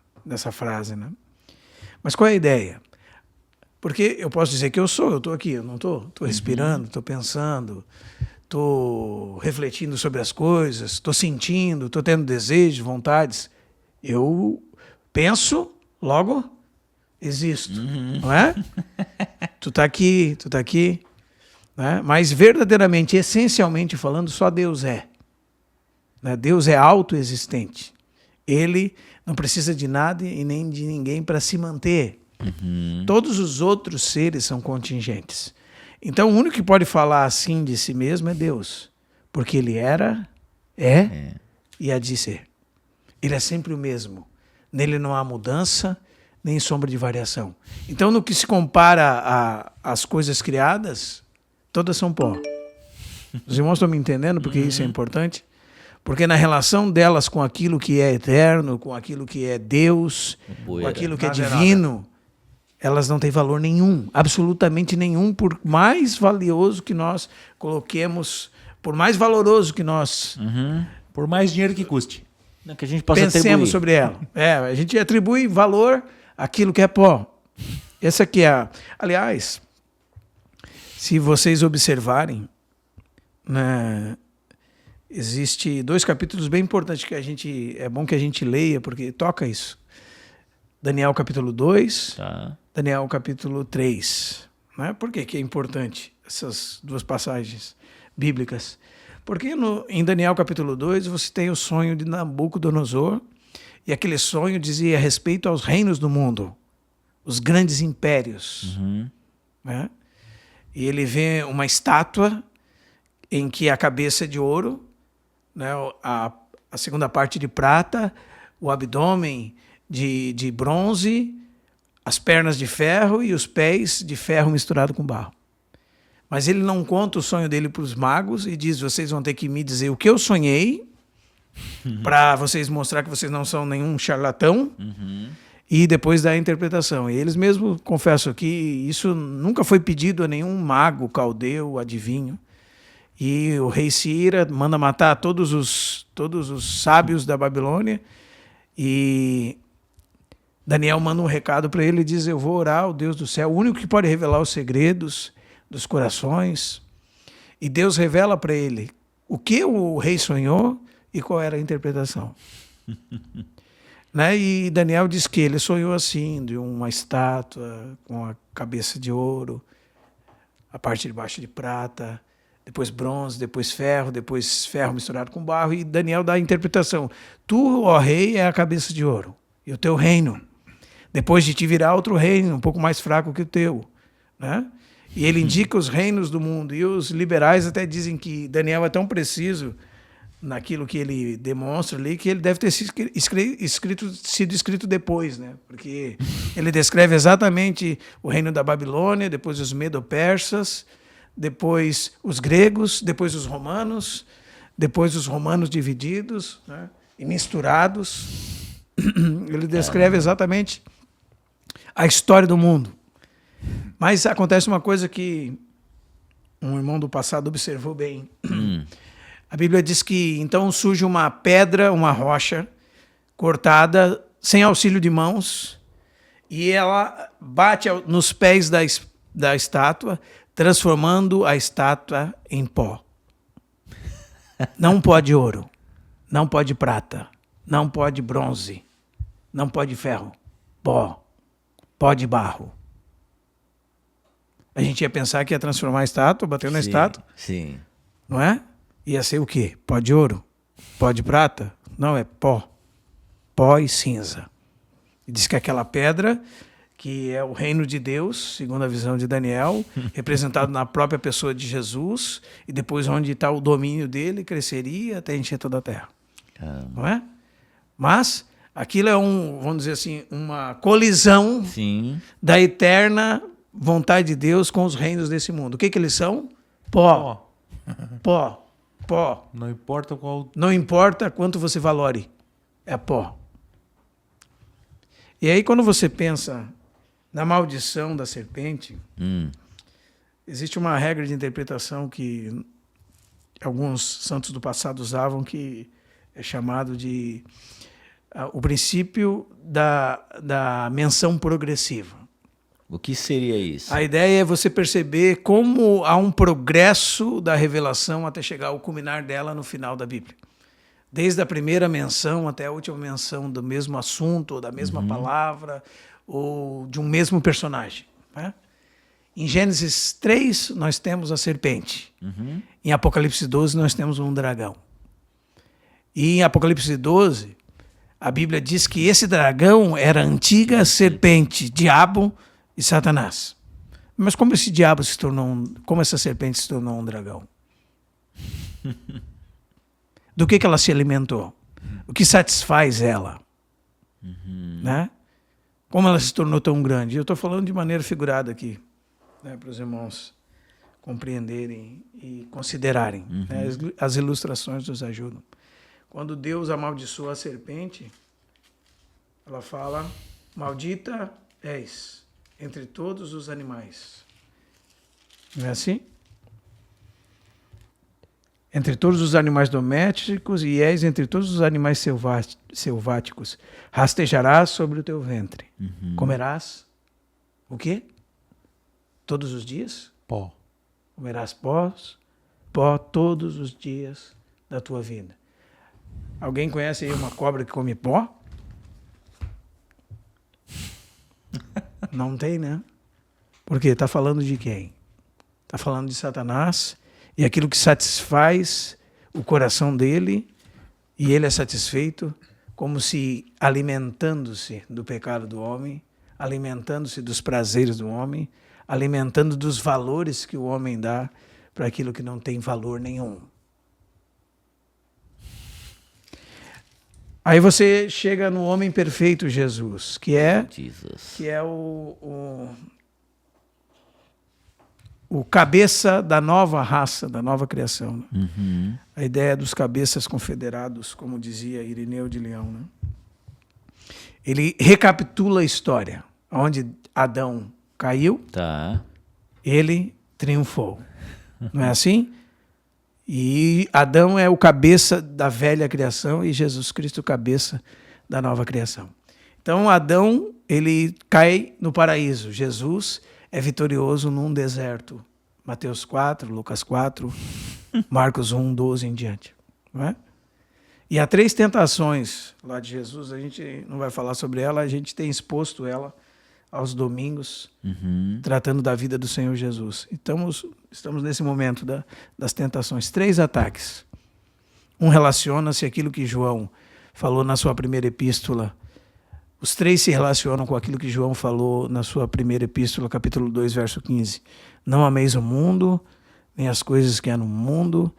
frase, né? Mas qual é a ideia? Porque eu posso dizer que eu estou aqui, eu não estou? Estou respirando, estou pensando, estou refletindo sobre as coisas, estou sentindo, estou tendo desejos, vontades. Eu penso, logo existo, não é? Tu está aqui. Né? Mas verdadeiramente, essencialmente falando, só Deus é. Né? Deus é autoexistente. Ele não precisa de nada e nem de ninguém para se manter. Todos os outros seres são contingentes. Então, o único que pode falar assim de si mesmo é Deus. Porque ele era, e há de ser. Ele é sempre o mesmo. Nele não há mudança, nem sombra de variação. Então, no que se compara às coisas criadas, todas são pó. Os irmãos estão me entendendo porque isso é importante? Porque na relação delas com aquilo que é eterno, com aquilo que é Deus, com aquilo que é divino, elas não têm valor nenhum, absolutamente nenhum, por mais valioso que nós coloquemos, por mais valoroso que nós Por mais dinheiro que custe. Que a gente possa pensemos atribuir sobre ela. A gente atribui valor àquilo que é pó. Essa aqui é Aliás, se vocês observarem, né, existe 2 capítulos bem importantes que é bom que a gente leia, porque toca isso. Daniel capítulo 2, Daniel capítulo 3. Né? Por que é importante essas 2 passagens bíblicas? Porque em Daniel capítulo 2 você tem o sonho de Nabucodonosor, e aquele sonho dizia respeito aos reinos do mundo, os grandes impérios. Né? E ele vê uma estátua em que a cabeça é de ouro, né, a segunda parte de prata, o abdômen de bronze, as pernas de ferro e os pés de ferro misturado com barro. Mas ele não conta o sonho dele para os magos e diz: vocês vão ter que me dizer o que eu sonhei para vocês mostrar que vocês não são nenhum charlatão e depois dar a interpretação. E eles mesmos confessam que isso nunca foi pedido a nenhum mago, caldeu, adivinho. E o rei Cira manda matar todos os sábios da Babilônia, e Daniel manda um recado para ele e diz: eu vou orar ao Deus do céu, o único que pode revelar os segredos dos corações. E Deus revela para ele o que o rei sonhou e qual era a interpretação. Né? E Daniel diz que ele sonhou assim, de uma estátua com a cabeça de ouro, a parte de baixo de prata, depois bronze, depois ferro misturado com barro, e Daniel dá a interpretação: tu, ó rei, é a cabeça de ouro, e o teu reino. Depois de ti virá outro reino, um pouco mais fraco que o teu. Né? E ele indica os reinos do mundo. E os liberais até dizem que Daniel é tão preciso naquilo que ele demonstra ali, que ele deve ter sido escrito depois, né? Porque ele descreve exatamente o reino da Babilônia, depois os medo-persas, depois os gregos, depois os romanos divididos, né? E misturados. Ele descreve exatamente a história do mundo. Mas acontece uma coisa que um irmão do passado observou bem. A Bíblia diz que então surge uma pedra, uma rocha, cortada, sem auxílio de mãos, e ela bate nos pés da estátua, transformando a estátua em pó. Não pode ouro, não pode prata, não pode bronze, não pode ferro, pó de barro. A gente ia pensar que ia transformar a estátua, bater na estátua. Sim. Não é? Ia ser o quê? Pó de ouro? Pó de prata? Não, é pó. Pó e cinza. E diz que aquela pedra, que é o reino de Deus, segundo a visão de Daniel, representado na própria pessoa de Jesus, e depois onde está o domínio dele, cresceria até encher toda a terra. Não é? Mas aquilo é vamos dizer assim, uma colisão da eterna vontade de Deus com os reinos desse mundo. O que eles são? Pó. Pó. Pó. Não importa qual... Não importa quanto você valore. É pó. E aí quando você pensa na maldição da serpente, existe uma regra de interpretação que alguns santos do passado usavam, que é chamado de o princípio da menção progressiva. O que seria isso? A ideia é você perceber como há um progresso da revelação até chegar ao culminar dela no final da Bíblia. Desde a primeira menção até a última menção do mesmo assunto, ou da mesma palavra, ou de um mesmo personagem. Né? Em Gênesis 3, nós temos a serpente. Em Apocalipse 12, nós temos um dragão. E em Apocalipse 12, a Bíblia diz que esse dragão era a antiga serpente, diabo e Satanás. Mas como esse diabo se tornou como essa serpente se tornou um dragão? Do que ela se alimentou? O que satisfaz ela? Né? Como ela se tornou tão grande? Eu estou falando de maneira figurada aqui, né, para os irmãos compreenderem e considerarem. Né? As ilustrações nos ajudam. Quando Deus amaldiçoa a serpente, ela fala: maldita és entre todos os animais. Não é assim? Entre todos os animais domésticos e és entre todos os animais selváticos. Rastejarás sobre o teu ventre. Comerás o quê? Todos os dias? Pó. Comerás pó todos os dias da tua vida. Alguém conhece aí uma cobra que come pó? Não tem, né? Por quê? Está falando de quem? Está falando de Satanás e aquilo que satisfaz o coração dele, e ele é satisfeito como se alimentando-se do pecado do homem, alimentando-se dos prazeres do homem, alimentando dos valores que o homem dá para aquilo que não tem valor nenhum. Aí você chega no homem perfeito, Jesus, que é o cabeça da nova raça, da nova criação. Né? A ideia dos cabeças confederados, como dizia Irineu de Leão. Né? Ele recapitula a história. Onde Adão caiu, ele triunfou. Não é assim? E Adão é o cabeça da velha criação e Jesus Cristo o cabeça da nova criação. Então Adão, ele cai no paraíso. Jesus é vitorioso num deserto. Mateus 4, Lucas 4, Marcos 1, 12 em diante. Não é? E há 3 tentações lá de Jesus, a gente não vai falar sobre ela, a gente tem exposto ela aos domingos, tratando da vida do Senhor Jesus. Então, estamos nesse momento das tentações. 3 ataques. Um relaciona-se àquilo que João falou na sua primeira epístola, Os três se relacionam com aquilo que João falou na sua primeira epístola, capítulo 2, verso 15. Não ameis o mundo, nem as coisas que há no mundo.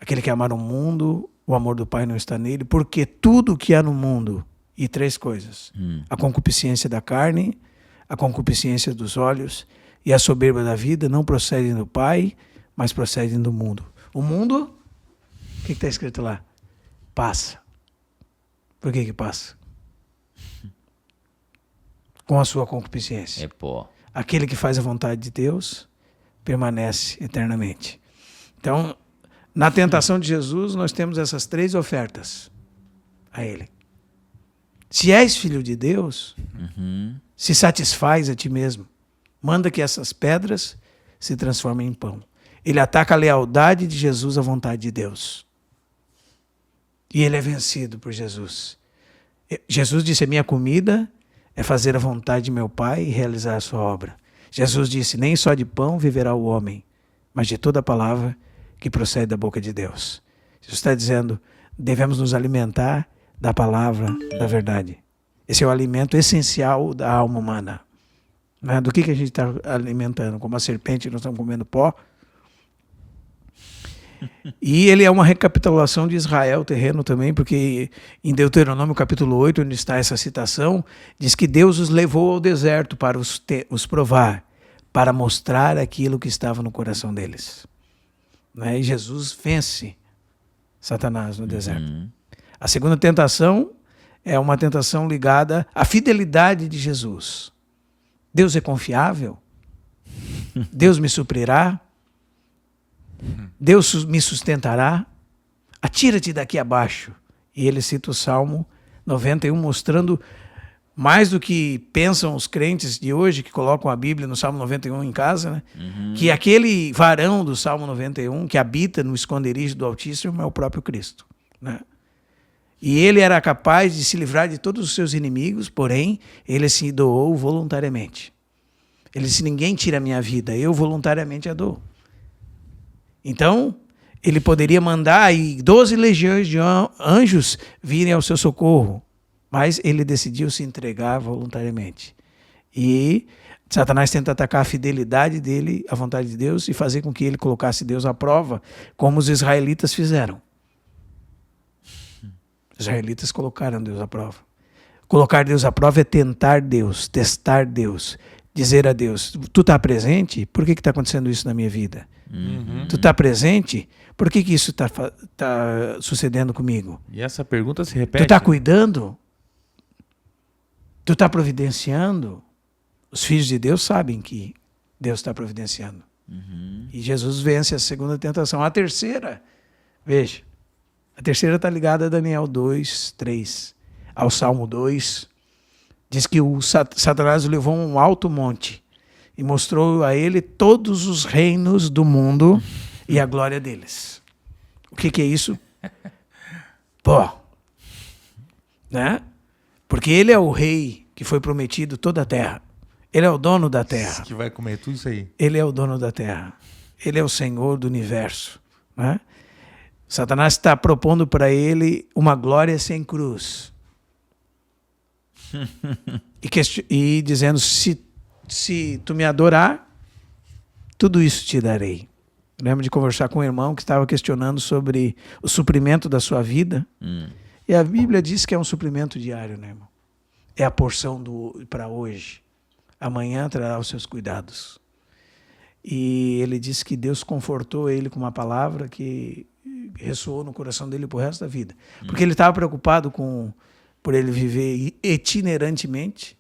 Aquele que amar o mundo, o amor do Pai não está nele, porque tudo que há no mundo, e três coisas, a concupiscência da carne, a concupiscência dos olhos e a soberba da vida não procedem do Pai, mas procedem do mundo. O mundo, o que está escrito lá? Passa. Por que passa? Com a sua concupiscência. É pó. Aquele que faz a vontade de Deus permanece eternamente. Então, na tentação de Jesus, nós temos essas três ofertas a Ele. Se és filho de Deus, se satisfaz a ti mesmo. Manda que essas pedras se transformem em pão. Ele ataca a lealdade de Jesus à vontade de Deus. E ele é vencido por Jesus. Jesus disse, a minha comida é fazer a vontade de meu Pai e realizar a sua obra. Jesus disse, nem só de pão viverá o homem, mas de toda a palavra que procede da boca de Deus. Jesus está dizendo, devemos nos alimentar da palavra da verdade. Esse é o alimento essencial da alma humana. Né? Do que a gente está alimentando? Como a serpente, nós estamos comendo pó. E ele é uma recapitulação de Israel terreno também, porque em Deuteronômio capítulo 8, onde está essa citação, diz que Deus os levou ao deserto para os provar, para mostrar aquilo que estava no coração deles. Né? E Jesus vence Satanás no deserto. A segunda tentação é uma tentação ligada à fidelidade de Jesus. Deus é confiável? Deus me suprirá? Deus me sustentará? Atira-te daqui abaixo. E ele cita o Salmo 91, mostrando mais do que pensam os crentes de hoje, que colocam a Bíblia no Salmo 91 em casa, né? Que aquele varão do Salmo 91, que habita no esconderijo do Altíssimo, é o próprio Cristo. Né? E ele era capaz de se livrar de todos os seus inimigos, porém, ele se doou voluntariamente. Ele disse, ninguém tira a minha vida, eu voluntariamente a dou. Então, ele poderia mandar aí 12 legiões de anjos virem ao seu socorro, mas ele decidiu se entregar voluntariamente. E Satanás tenta atacar a fidelidade dele à vontade de Deus e fazer com que ele colocasse Deus à prova, como os israelitas fizeram. Os israelitas colocaram Deus à prova. Colocar Deus à prova é tentar Deus, testar Deus, dizer a Deus, tu está presente? Por que está acontecendo isso na minha vida? Tu está presente? Por que isso está sucedendo comigo? E essa pergunta se repete. Tu está cuidando? Tu está providenciando? Os filhos de Deus sabem que Deus está providenciando. E Jesus vence a segunda tentação. A terceira, veja, a terceira está ligada a Daniel 2, 3, ao Salmo 2. Diz que o Satanás o levou a um alto monte e mostrou a ele todos os reinos do mundo e a glória deles. O que é isso? Pó. Né? Porque ele é o rei que foi prometido toda a terra. Ele é o dono da terra. Que vai comer tudo isso aí. Ele é o dono da terra. Ele é o Senhor do universo. Né? Satanás está propondo para ele uma glória sem cruz. E dizendo, se tu me adorar, tudo isso te darei. Lembro de conversar com um irmão que estava questionando sobre o suprimento da sua vida. E a Bíblia diz que é um suprimento diário, né, irmão? É a porção para hoje. Amanhã trará os seus cuidados. E ele disse que Deus confortou ele com uma palavra que ressoou no coração dele pro resto da vida. Porque ele estava preocupado por ele viver itinerantemente,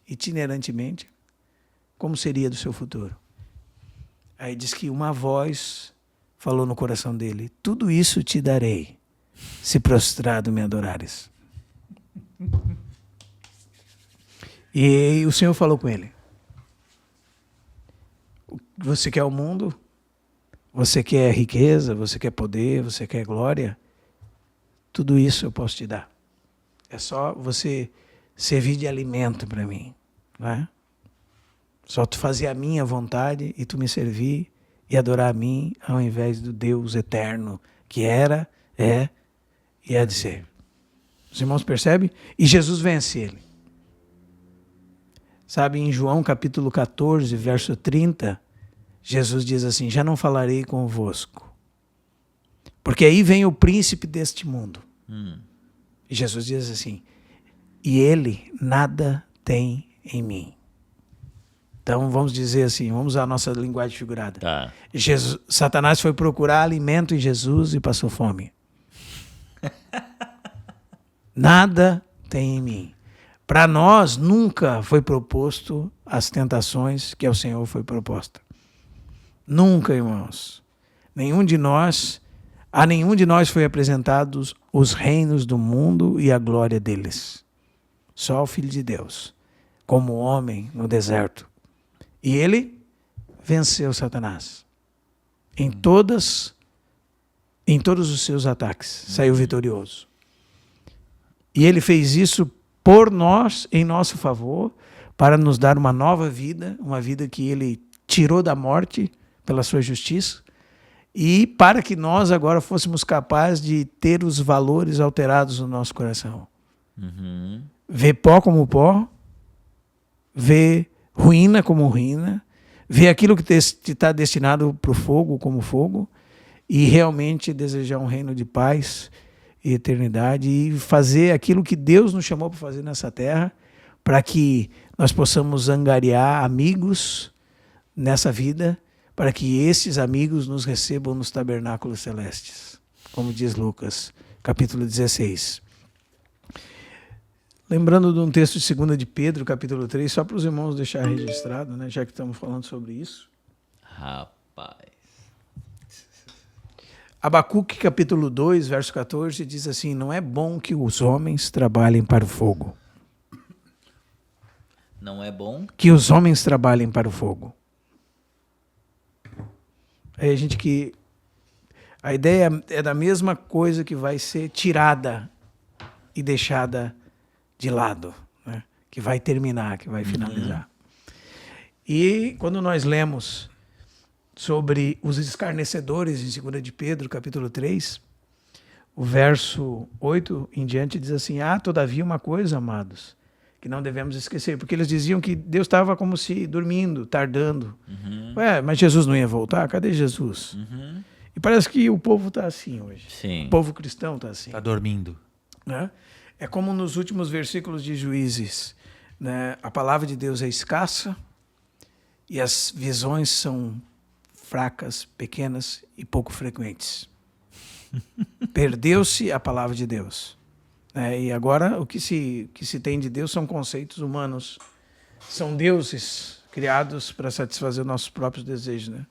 como seria do seu futuro. Aí diz que uma voz falou no coração dele, tudo isso te darei, se prostrado me adorares. E o Senhor falou com ele, você quer o mundo? Você quer riqueza? Você quer poder? Você quer glória? Tudo isso eu posso te dar. É só você servir de alimento para mim. Não é? Só tu fazer a minha vontade e tu me servir e adorar a mim ao invés do Deus eterno que era, é e há de ser. Os irmãos percebem? E Jesus vence ele. Sabe, em João capítulo 14, verso 30, Jesus diz assim: já não falarei convosco, porque aí vem o príncipe deste mundo. E Jesus diz assim: e ele nada tem em mim. Então vamos dizer assim, vamos usar a nossa linguagem figurada. Tá. Satanás foi procurar alimento em Jesus e passou fome. Nada tem em mim. Para nós nunca foi proposto as tentações que ao Senhor foi proposta. Nunca, irmãos. A nenhum de nós foi apresentados os reinos do mundo e a glória deles. Só o Filho de Deus, como homem no deserto. E ele venceu Satanás. Em todos os seus ataques, saiu vitorioso. E ele fez isso por nós, em nosso favor, para nos dar uma nova vida, uma vida que ele tirou da morte pela sua justiça, e para que nós agora fôssemos capazes de ter os valores alterados no nosso coração. Ver pó como pó, ver ruína como ruína, ver aquilo que está destinado para o fogo como fogo, e realmente desejar um reino de paz e eternidade, e fazer aquilo que Deus nos chamou para fazer nessa terra, para que nós possamos angariar amigos nessa vida, para que esses amigos nos recebam nos tabernáculos celestes, como diz Lucas, capítulo 16. Lembrando de um texto de 2 de Pedro, capítulo 3, só para os irmãos deixar registrado, né, já que estamos falando sobre isso. Rapaz. Abacuque, capítulo 2, verso 14, diz assim: não é bom que os homens trabalhem para o fogo. Não é bom? Que os homens trabalhem para o fogo. Aí a ideia é da mesma coisa que vai ser tirada e deixada de lado, né? Que vai terminar, que vai finalizar. E quando nós lemos sobre os escarnecedores em 2 de Pedro, capítulo 3, o verso 8 em diante diz assim: todavia uma coisa, amados, que não devemos esquecer, porque eles diziam que Deus estava como se dormindo, tardando. Ué, mas Jesus não ia voltar? Cadê Jesus? E parece que o povo está assim hoje. Sim. O povo cristão está assim. Está dormindo. Né? É como nos últimos versículos de Juízes, né? A palavra de Deus é escassa e as visões são fracas, pequenas e pouco frequentes. Perdeu-se a palavra de Deus. E agora o que se tem de Deus são conceitos humanos, são deuses criados para satisfazer os nossos próprios desejos, né?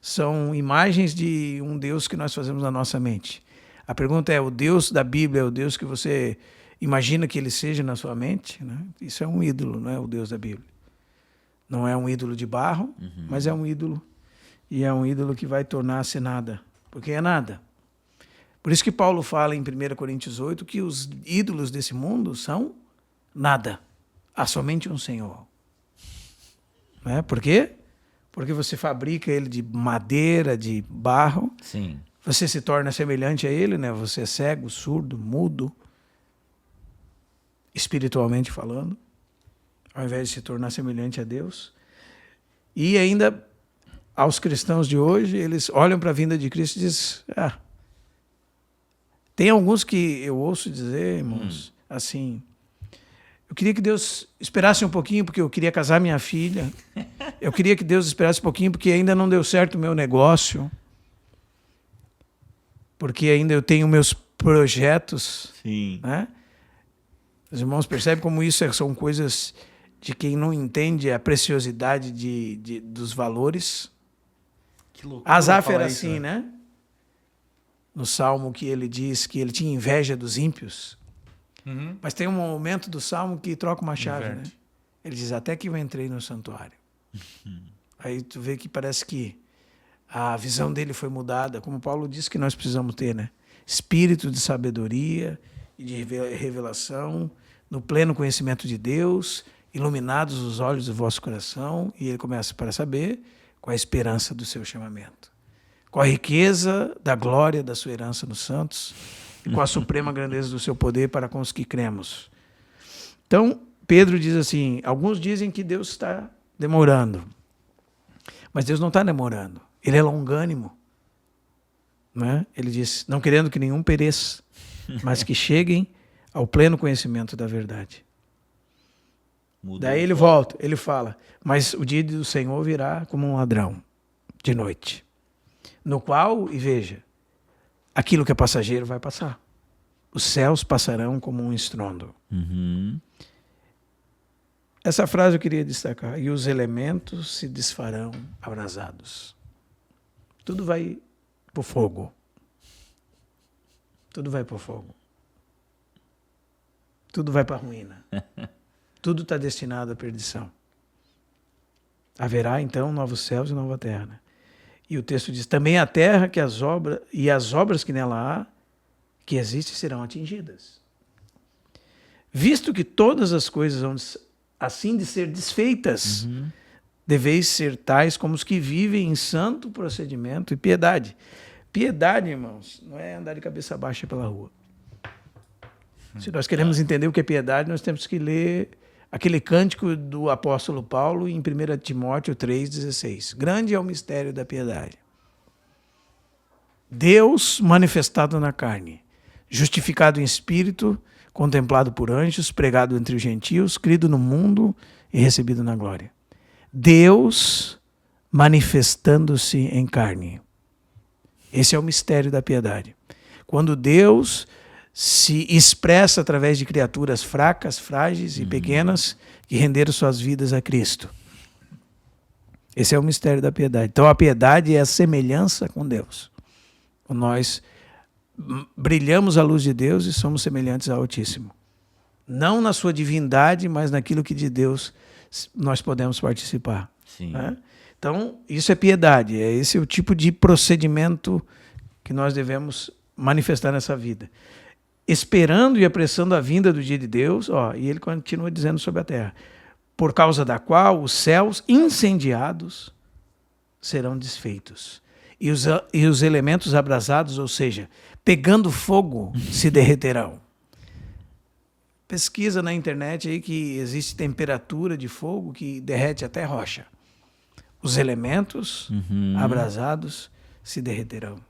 São imagens de um Deus que nós fazemos na nossa mente. A pergunta é: o Deus da Bíblia é o Deus que você imagina que ele seja na sua mente? Né? Isso é um ídolo, não é o Deus da Bíblia. Não é um ídolo de barro, mas é um ídolo, e é um ídolo que vai tornar-se nada, porque é nada. Por isso que Paulo fala em 1 Coríntios 8 que os ídolos desse mundo são nada. Há somente um Senhor. Né? Por quê? Porque você fabrica ele de madeira, de barro. Sim. Você se torna semelhante a ele, né? Você é cego, surdo, mudo, espiritualmente falando, ao invés de se tornar semelhante a Deus. E ainda, aos cristãos de hoje, eles olham para a vinda de Cristo e dizem: tem alguns que eu ouço dizer, irmãos, assim: eu queria que Deus esperasse um pouquinho porque eu queria casar minha filha. Eu queria que Deus esperasse um pouquinho porque ainda não deu certo o meu negócio. Porque ainda eu tenho meus projetos. Sim. Né? Os irmãos percebem como isso são coisas de quem não entende a preciosidade dos valores. Que loucura. Asaf era assim, né? No Salmo que ele diz que ele tinha inveja dos ímpios. Mas tem um momento do Salmo que troca uma chave, né? Ele diz: até que eu entrei no santuário. Aí tu vê que parece que a visão dele foi mudada, como Paulo disse que nós precisamos ter, né? Espírito de sabedoria e de revelação, no pleno conhecimento de Deus, iluminados os olhos do vosso coração. E ele começa para saber qual a esperança do seu chamamento, qual a riqueza da glória da sua herança nos santos, e qual a suprema grandeza do seu poder para com os que cremos. Então, Pedro diz assim, alguns dizem que Deus está demorando. Mas Deus não está demorando. Ele é longânimo. Né? Ele diz, não querendo que nenhum pereça, mas que cheguem ao pleno conhecimento da verdade. Daí ele volta, ele fala, mas o dia do Senhor virá como um ladrão de noite, no qual, e veja, aquilo que é passageiro vai passar. Os céus passarão como um estrondo. Essa frase eu queria destacar. E os elementos se desfarão abrasados. Tudo vai pro fogo. Tudo vai pro fogo. Tudo vai para a ruína. Tudo está destinado à perdição. Haverá então novos céus e nova terra. E o texto diz, também a terra que as obras que nela há, que existem, serão atingidas. Visto que todas as coisas vão assim de ser desfeitas, deveis ser tais como os que vivem em santo procedimento e piedade. Piedade, irmãos, não é andar de cabeça baixa pela rua. Se nós queremos entender o que é piedade, nós temos que ler aquele cântico do apóstolo Paulo em 1 Timóteo 3,16. Grande é o mistério da piedade. Deus manifestado na carne, justificado em espírito, contemplado por anjos, pregado entre os gentios, crido no mundo e recebido na glória. Deus manifestando-se em carne. Esse é o mistério da piedade. Quando Deus se expressa através de criaturas fracas, frágeis e pequenas que renderam suas vidas a Cristo. Esse é o mistério da piedade. Então a piedade é a semelhança com Deus. Nós brilhamos a luz de Deus e somos semelhantes ao Altíssimo. Não na sua divindade, mas naquilo que de Deus nós podemos participar. Né? Então, isso é piedade. Esse é o tipo de procedimento que nós devemos manifestar nessa vida. Esperando e apressando a vinda do dia de Deus, e ele continua dizendo sobre a terra, por causa da qual os céus incendiados serão desfeitos. E os elementos abrasados, ou seja, pegando fogo, se derreterão. Pesquisa na internet aí que existe temperatura de fogo que derrete até rocha. Os elementos abrasados se derreterão.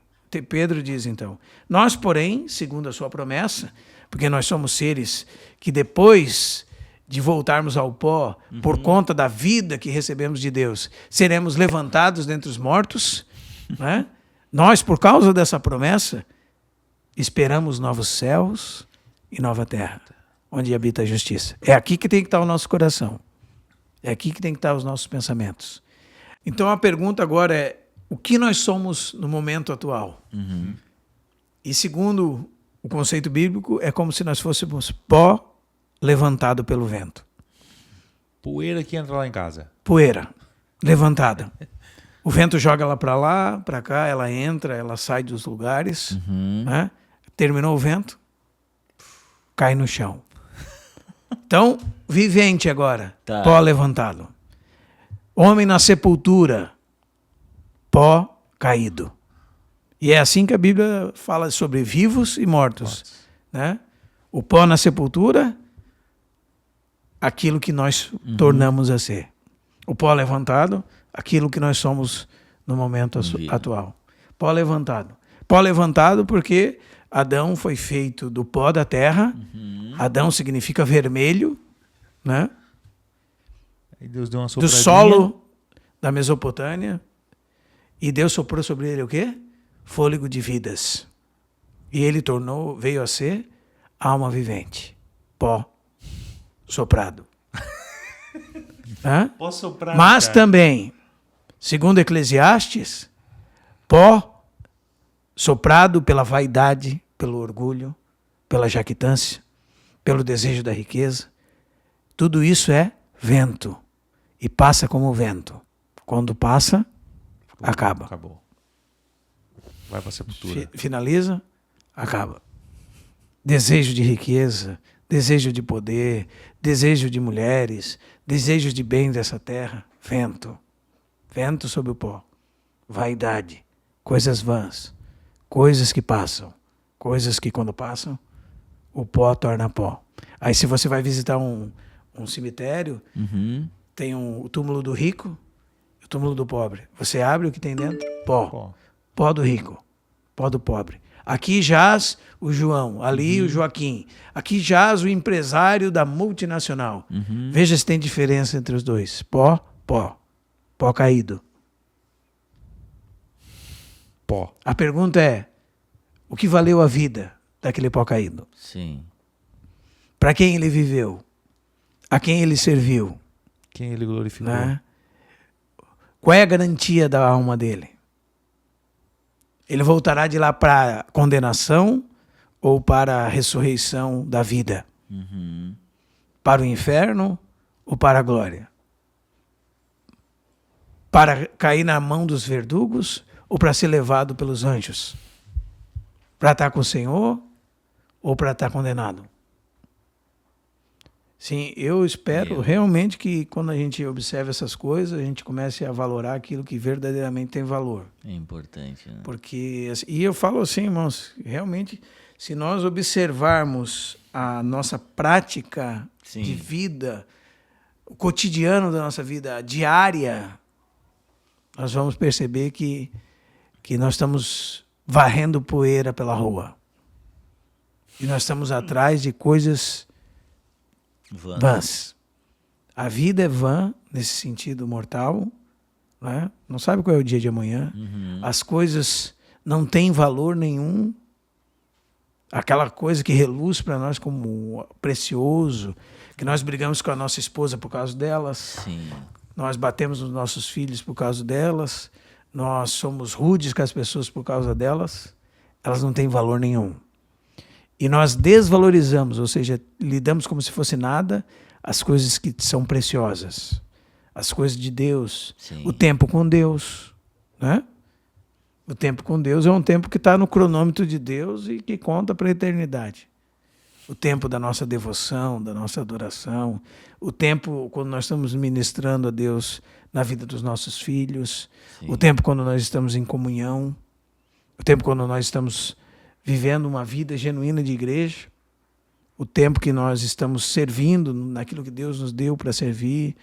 Pedro diz então, nós porém, segundo a sua promessa, porque nós somos seres que depois de voltarmos ao pó, por conta da vida que recebemos de Deus, seremos levantados dentre os mortos, né? Nós, por causa dessa promessa, esperamos novos céus e nova terra, onde habita a justiça. É aqui que tem que estar o nosso coração. É aqui que tem que estar os nossos pensamentos. Então a pergunta agora é, o que nós somos no momento atual? E segundo o conceito bíblico, é como se nós fôssemos pó levantado pelo vento. Poeira que entra lá em casa. Poeira levantada. O vento joga ela para lá, para cá, ela entra, ela sai dos lugares. Né? Terminou o vento, cai no chão. Então, vivente agora, pó levantado. Homem na sepultura, pó caído. E é assim que a Bíblia fala sobre vivos e mortos. Né? O pó na sepultura, aquilo que nós tornamos a ser. O pó levantado, aquilo que nós somos no momento atual. Pó levantado. Pó levantado porque Adão foi feito do pó da terra. Adão significa vermelho, né? E Deus deu uma do solo da Mesopotâmia. E Deus soprou sobre ele o quê? Fôlego de vidas. E ele veio a ser alma vivente. Pó soprado. Pó soprado. Mas também, segundo Eclesiastes, pó soprado pela vaidade, pelo orgulho, pela jactância, pelo desejo da riqueza. Tudo isso é vento. E passa como vento. Quando passa, acaba. Acabou. Vai para a sepultura. Finaliza, acaba. Desejo de riqueza, desejo de poder, desejo de mulheres, desejo de bem dessa terra, vento. Vento sobre o pó. Vaidade, coisas vãs, coisas que passam, coisas que quando passam, o pó torna pó. Aí se você vai visitar um um cemitério, Uhum. tem o túmulo do rico e o túmulo do pobre. Você abre o que tem dentro? Pó. Pó. Pó do rico, pó do pobre. Aqui jaz o João, ali o Joaquim. Aqui jaz o empresário da multinacional. Veja se tem diferença entre os dois. Pó, pó. Pó caído. Pó. A pergunta é, o que valeu a vida daquele pó caído? Sim. Para quem ele viveu? A quem ele serviu? Quem ele glorificou? Né? Qual é a garantia da alma dele? Ele voltará de lá para a condenação ou para a ressurreição da vida? Uhum. Para o inferno ou para a glória? Para cair na mão dos verdugos ou para ser levado pelos anjos? Para estar com o Senhor ou para estar condenado? Sim, eu espero realmente que quando a gente observa essas coisas, a gente comece a valorar aquilo que verdadeiramente tem valor. É importante, né? Porque, e eu falo assim, irmãos, realmente, se nós observarmos a nossa prática Sim. de vida, o cotidiano da nossa vida diária, nós vamos perceber que nós estamos varrendo poeira pela rua. E nós estamos atrás de coisas vãs. A vida é vã, nesse sentido mortal, né? Não sabe qual é o dia de amanhã. As coisas não têm valor nenhum. Aquela coisa que reluz para nós como precioso, que nós brigamos com a nossa esposa por causa delas, Sim. nós batemos nos nossos filhos por causa delas, nós somos rudes com as pessoas por causa delas, elas não têm valor nenhum. E nós desvalorizamos, ou seja, lidamos como se fosse nada, as coisas que são preciosas, as coisas de Deus, Sim. o tempo com Deus, né? O tempo com Deus é um tempo que está no cronômetro de Deus e que conta para a eternidade. O tempo da nossa devoção, da nossa adoração, o tempo quando nós estamos ministrando a Deus na vida dos nossos filhos, Sim. o tempo quando nós estamos em comunhão, o tempo quando nós estamos vivendo uma vida genuína de igreja, o tempo que nós estamos servindo naquilo que Deus nos deu para servir,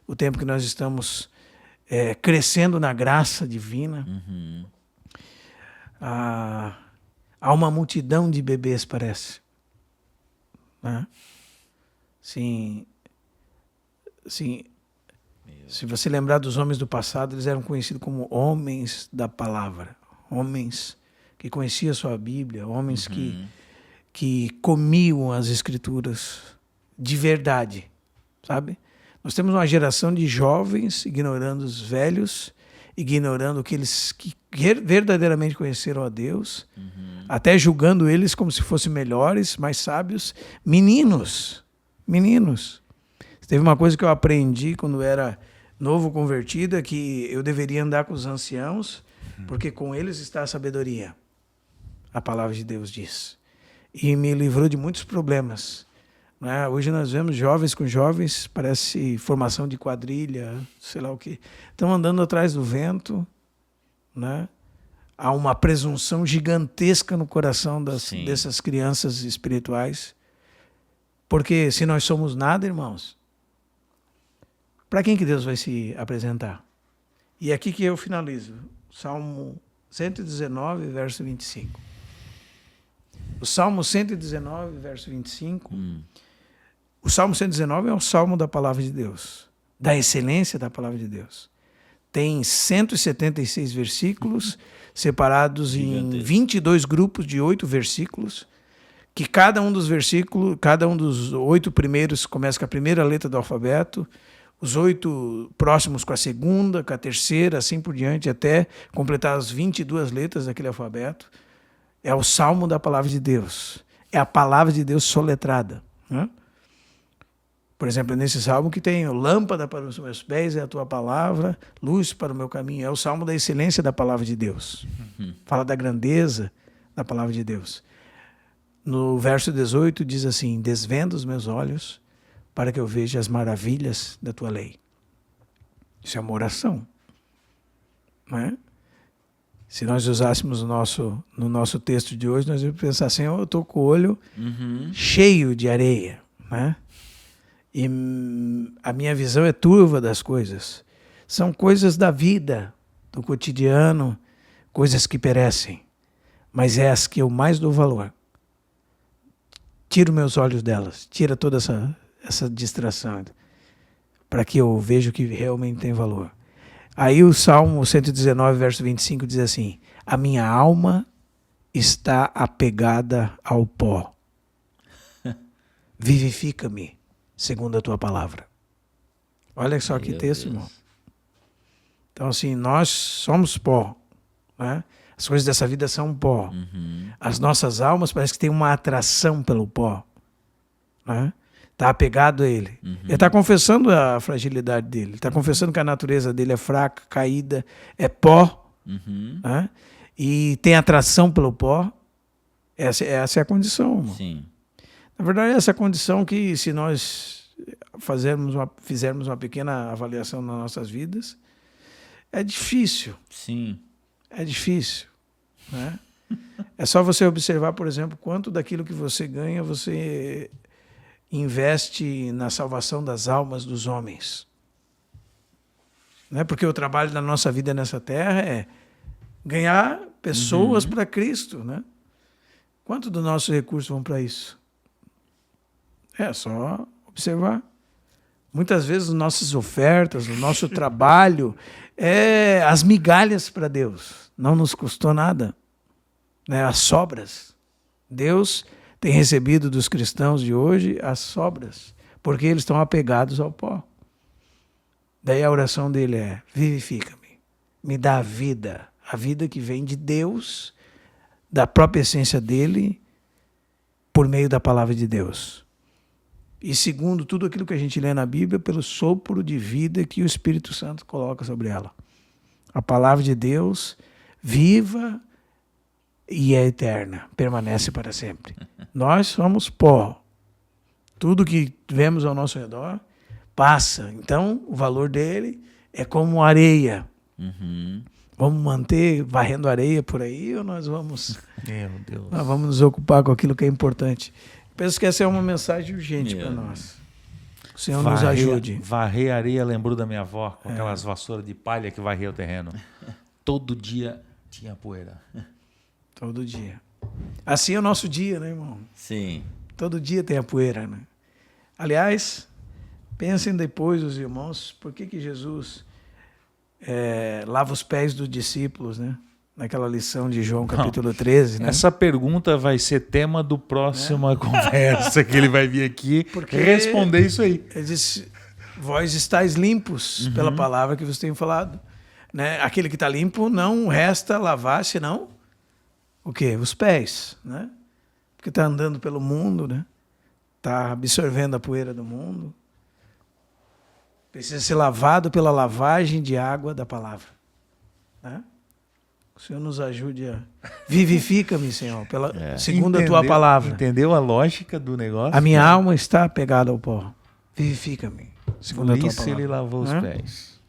o tempo que nós estamos crescendo na graça divina. Uhum. Há uma multidão de bebês, parece. Né? Sim, se você lembrar dos homens do passado, eles eram conhecidos como homens da palavra, homens que conheciam a sua Bíblia, homens que comiam as Escrituras de verdade, sabe? Nós temos uma geração de jovens ignorando os velhos, ignorando aqueles que verdadeiramente conheceram a Deus, até julgando eles como se fossem melhores, mais sábios. Meninos. Teve uma coisa que eu aprendi quando era novo convertido, é que eu deveria andar com os anciãos, porque com eles está a sabedoria. A palavra de Deus diz. E me livrou de muitos problemas. Né? Hoje nós vemos jovens com jovens, parece formação de quadrilha, sei lá o quê. Estão andando atrás do vento. Né? Há uma presunção gigantesca no coração dessas crianças espirituais. Porque se nós somos nada, irmãos, para quem que Deus vai se apresentar? E é aqui que eu finalizo. Salmo 119, verso 25. O Salmo 119, verso 25. O Salmo 119 é o Salmo da palavra de Deus, da excelência da palavra de Deus. Tem 176 versículos, separados em 22 grupos de 8 versículos, que cada um dos versículos, cada um dos 8 primeiros começa com a primeira letra do alfabeto, os 8 próximos com a segunda, com a terceira, assim por diante, até completar as 22 letras daquele alfabeto. É o Salmo da palavra de Deus. É a palavra de Deus soletrada. Né? Por exemplo, nesse salmo que tem lâmpada para os meus pés é a tua palavra, luz para o meu caminho. É o salmo da excelência da palavra de Deus. Fala da grandeza da palavra de Deus. No verso 18 diz assim: desvenda os meus olhos para que eu veja as maravilhas da tua lei. Isso é uma oração. Não é? Se nós usássemos no nosso texto de hoje, nós íamos pensar assim: eu estou com o olho cheio de areia. Né? E a minha visão é turva das coisas. São coisas da vida, do cotidiano, coisas que perecem. Mas é as que eu mais dou valor. Tiro meus olhos delas, tira toda essa distração, para que eu veja o que realmente tem valor. Aí o Salmo 119, verso 25 diz assim: a minha alma está apegada ao pó. Vivifica-me segundo a tua palavra. Olha só que texto, irmão. Então, assim, nós somos pó, né? As coisas dessa vida são pó. As nossas almas parece que tem uma atração pelo pó, né? Está apegado a ele. Ele está confessando a fragilidade dele. Ele está confessando que a natureza dele é fraca, caída, é pó, né? E tem atração pelo pó. Essa é a condição, irmão. Sim. Na verdade, essa é a condição que, se nós fizermos uma pequena avaliação nas nossas vidas, é difícil. Sim. É difícil, né? É só você observar, por exemplo, quanto daquilo que você ganha você investe na salvação das almas dos homens. Né? Porque o trabalho da nossa vida nessa terra é ganhar pessoas para Cristo, né? Quanto dos nossos recursos vão para isso? É só observar. Muitas vezes as nossas ofertas, o nosso trabalho é as migalhas para Deus. Não nos custou nada, né? As sobras. Deus tem recebido dos cristãos de hoje as sobras, porque eles estão apegados ao pó. Daí a oração dele é: vivifica-me, me dá a vida que vem de Deus, da própria essência dele, por meio da palavra de Deus. E segundo tudo aquilo que a gente lê na Bíblia, pelo sopro de vida que o Espírito Santo coloca sobre ela. A palavra de Deus, viva e é eterna, permanece para sempre. Nós somos pó. Tudo que vemos ao nosso redor passa. Então, o valor dele é como areia. Vamos manter varrendo areia por aí ou nós vamos nos ocupar com aquilo que é importante? Penso que essa é uma mensagem urgente para nós. O Senhor nos ajude. Varrer areia lembrou da minha avó, com aquelas vassouras de palha que varria o terreno. Todo dia tinha poeira. Todo dia. Assim é o nosso dia, né, irmão? Sim. Todo dia tem a poeira, né? Aliás, pensem depois, os irmãos, por que Jesus lava os pés dos discípulos, né? Naquela lição de João, capítulo 13, né? Essa pergunta vai ser tema do próxima conversa que ele vai vir aqui responder isso aí. Ele disse: vós estáis limpos pela palavra que vos tenho falado. Né? Aquele que está limpo não resta lavar, senão o quê? Os pés, né? Porque está andando pelo mundo, né? Está absorvendo a poeira do mundo. Precisa ser lavado pela lavagem de água da palavra, né? O Senhor nos ajude a... Vivifica-me, Senhor, segundo a tua palavra. Entendeu a lógica do negócio? A minha alma está pegada ao pó. Vivifica-me, segundo a tua palavra. Por isso ele lavou os pés.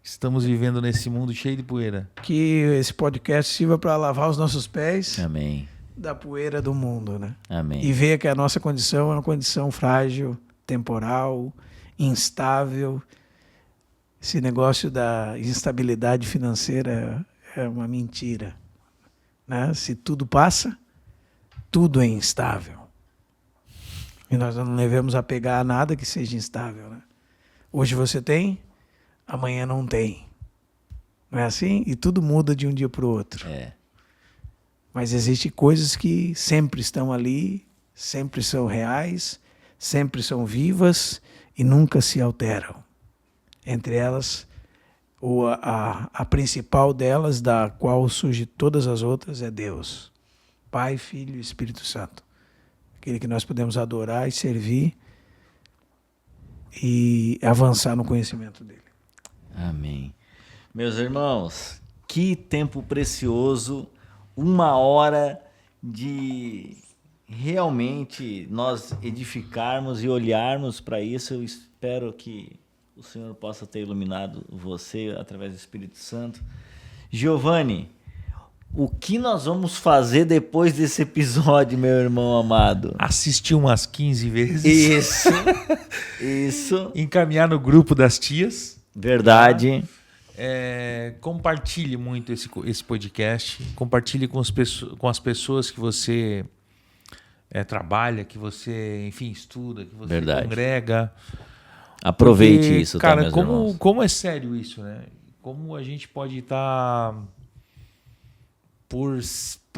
Estamos vivendo nesse mundo cheio de poeira. Que esse podcast sirva para lavar os nossos pés. Amém. Da poeira do mundo, né? Amém. E ver que a nossa condição é uma condição frágil, temporal, instável. Esse negócio da instabilidade financeira é uma mentira, né? Se tudo passa, tudo é instável. E nós não devemos apegar a nada que seja instável, né? Hoje você tem, amanhã não tem. Não é assim? E tudo muda de um dia para o outro. Mas existem coisas que sempre estão ali, sempre são reais, sempre são vivas e nunca se alteram. Entre elas, a principal delas, da qual surge todas as outras, é Deus. Pai, Filho e Espírito Santo. Aquele que nós podemos adorar e servir e avançar no conhecimento dele. Amém. Meus irmãos, que tempo precioso, 1 hora de realmente nós edificarmos e olharmos para isso. Eu espero que o Senhor possa ter iluminado você através do Espírito Santo. Giovanni, O que nós vamos fazer depois desse episódio, meu irmão amado? Assistir umas 15 vezes. Isso. Isso. Encaminhar no grupo das tias. Verdade. Compartilhe muito esse podcast. Compartilhe com as pessoas que você trabalha, que você, enfim, estuda, que você congrega. Aproveite Porque, isso, cara, tá, meus irmãos? como é sério isso, né? Como a gente pode estar por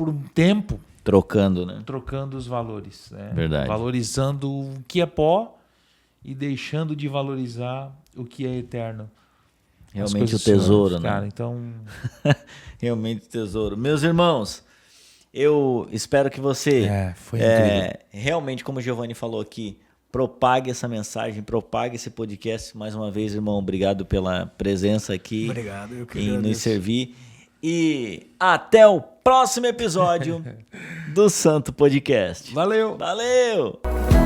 um tempo Trocando, né? trocando os valores, né? Verdade. Valorizando o que é pó e deixando de valorizar o que é eterno. Realmente o tesouro, né? Cara, então... Realmente o tesouro. Meus irmãos, eu espero que você foi incrível. realmente, como o Giovanni falou aqui, propague essa mensagem, propague esse podcast. Mais uma vez, irmão, obrigado pela presença aqui. Obrigado, eu que em agradeço. nos servir. E até o próximo episódio do Santo Podcast. Valeu! Valeu!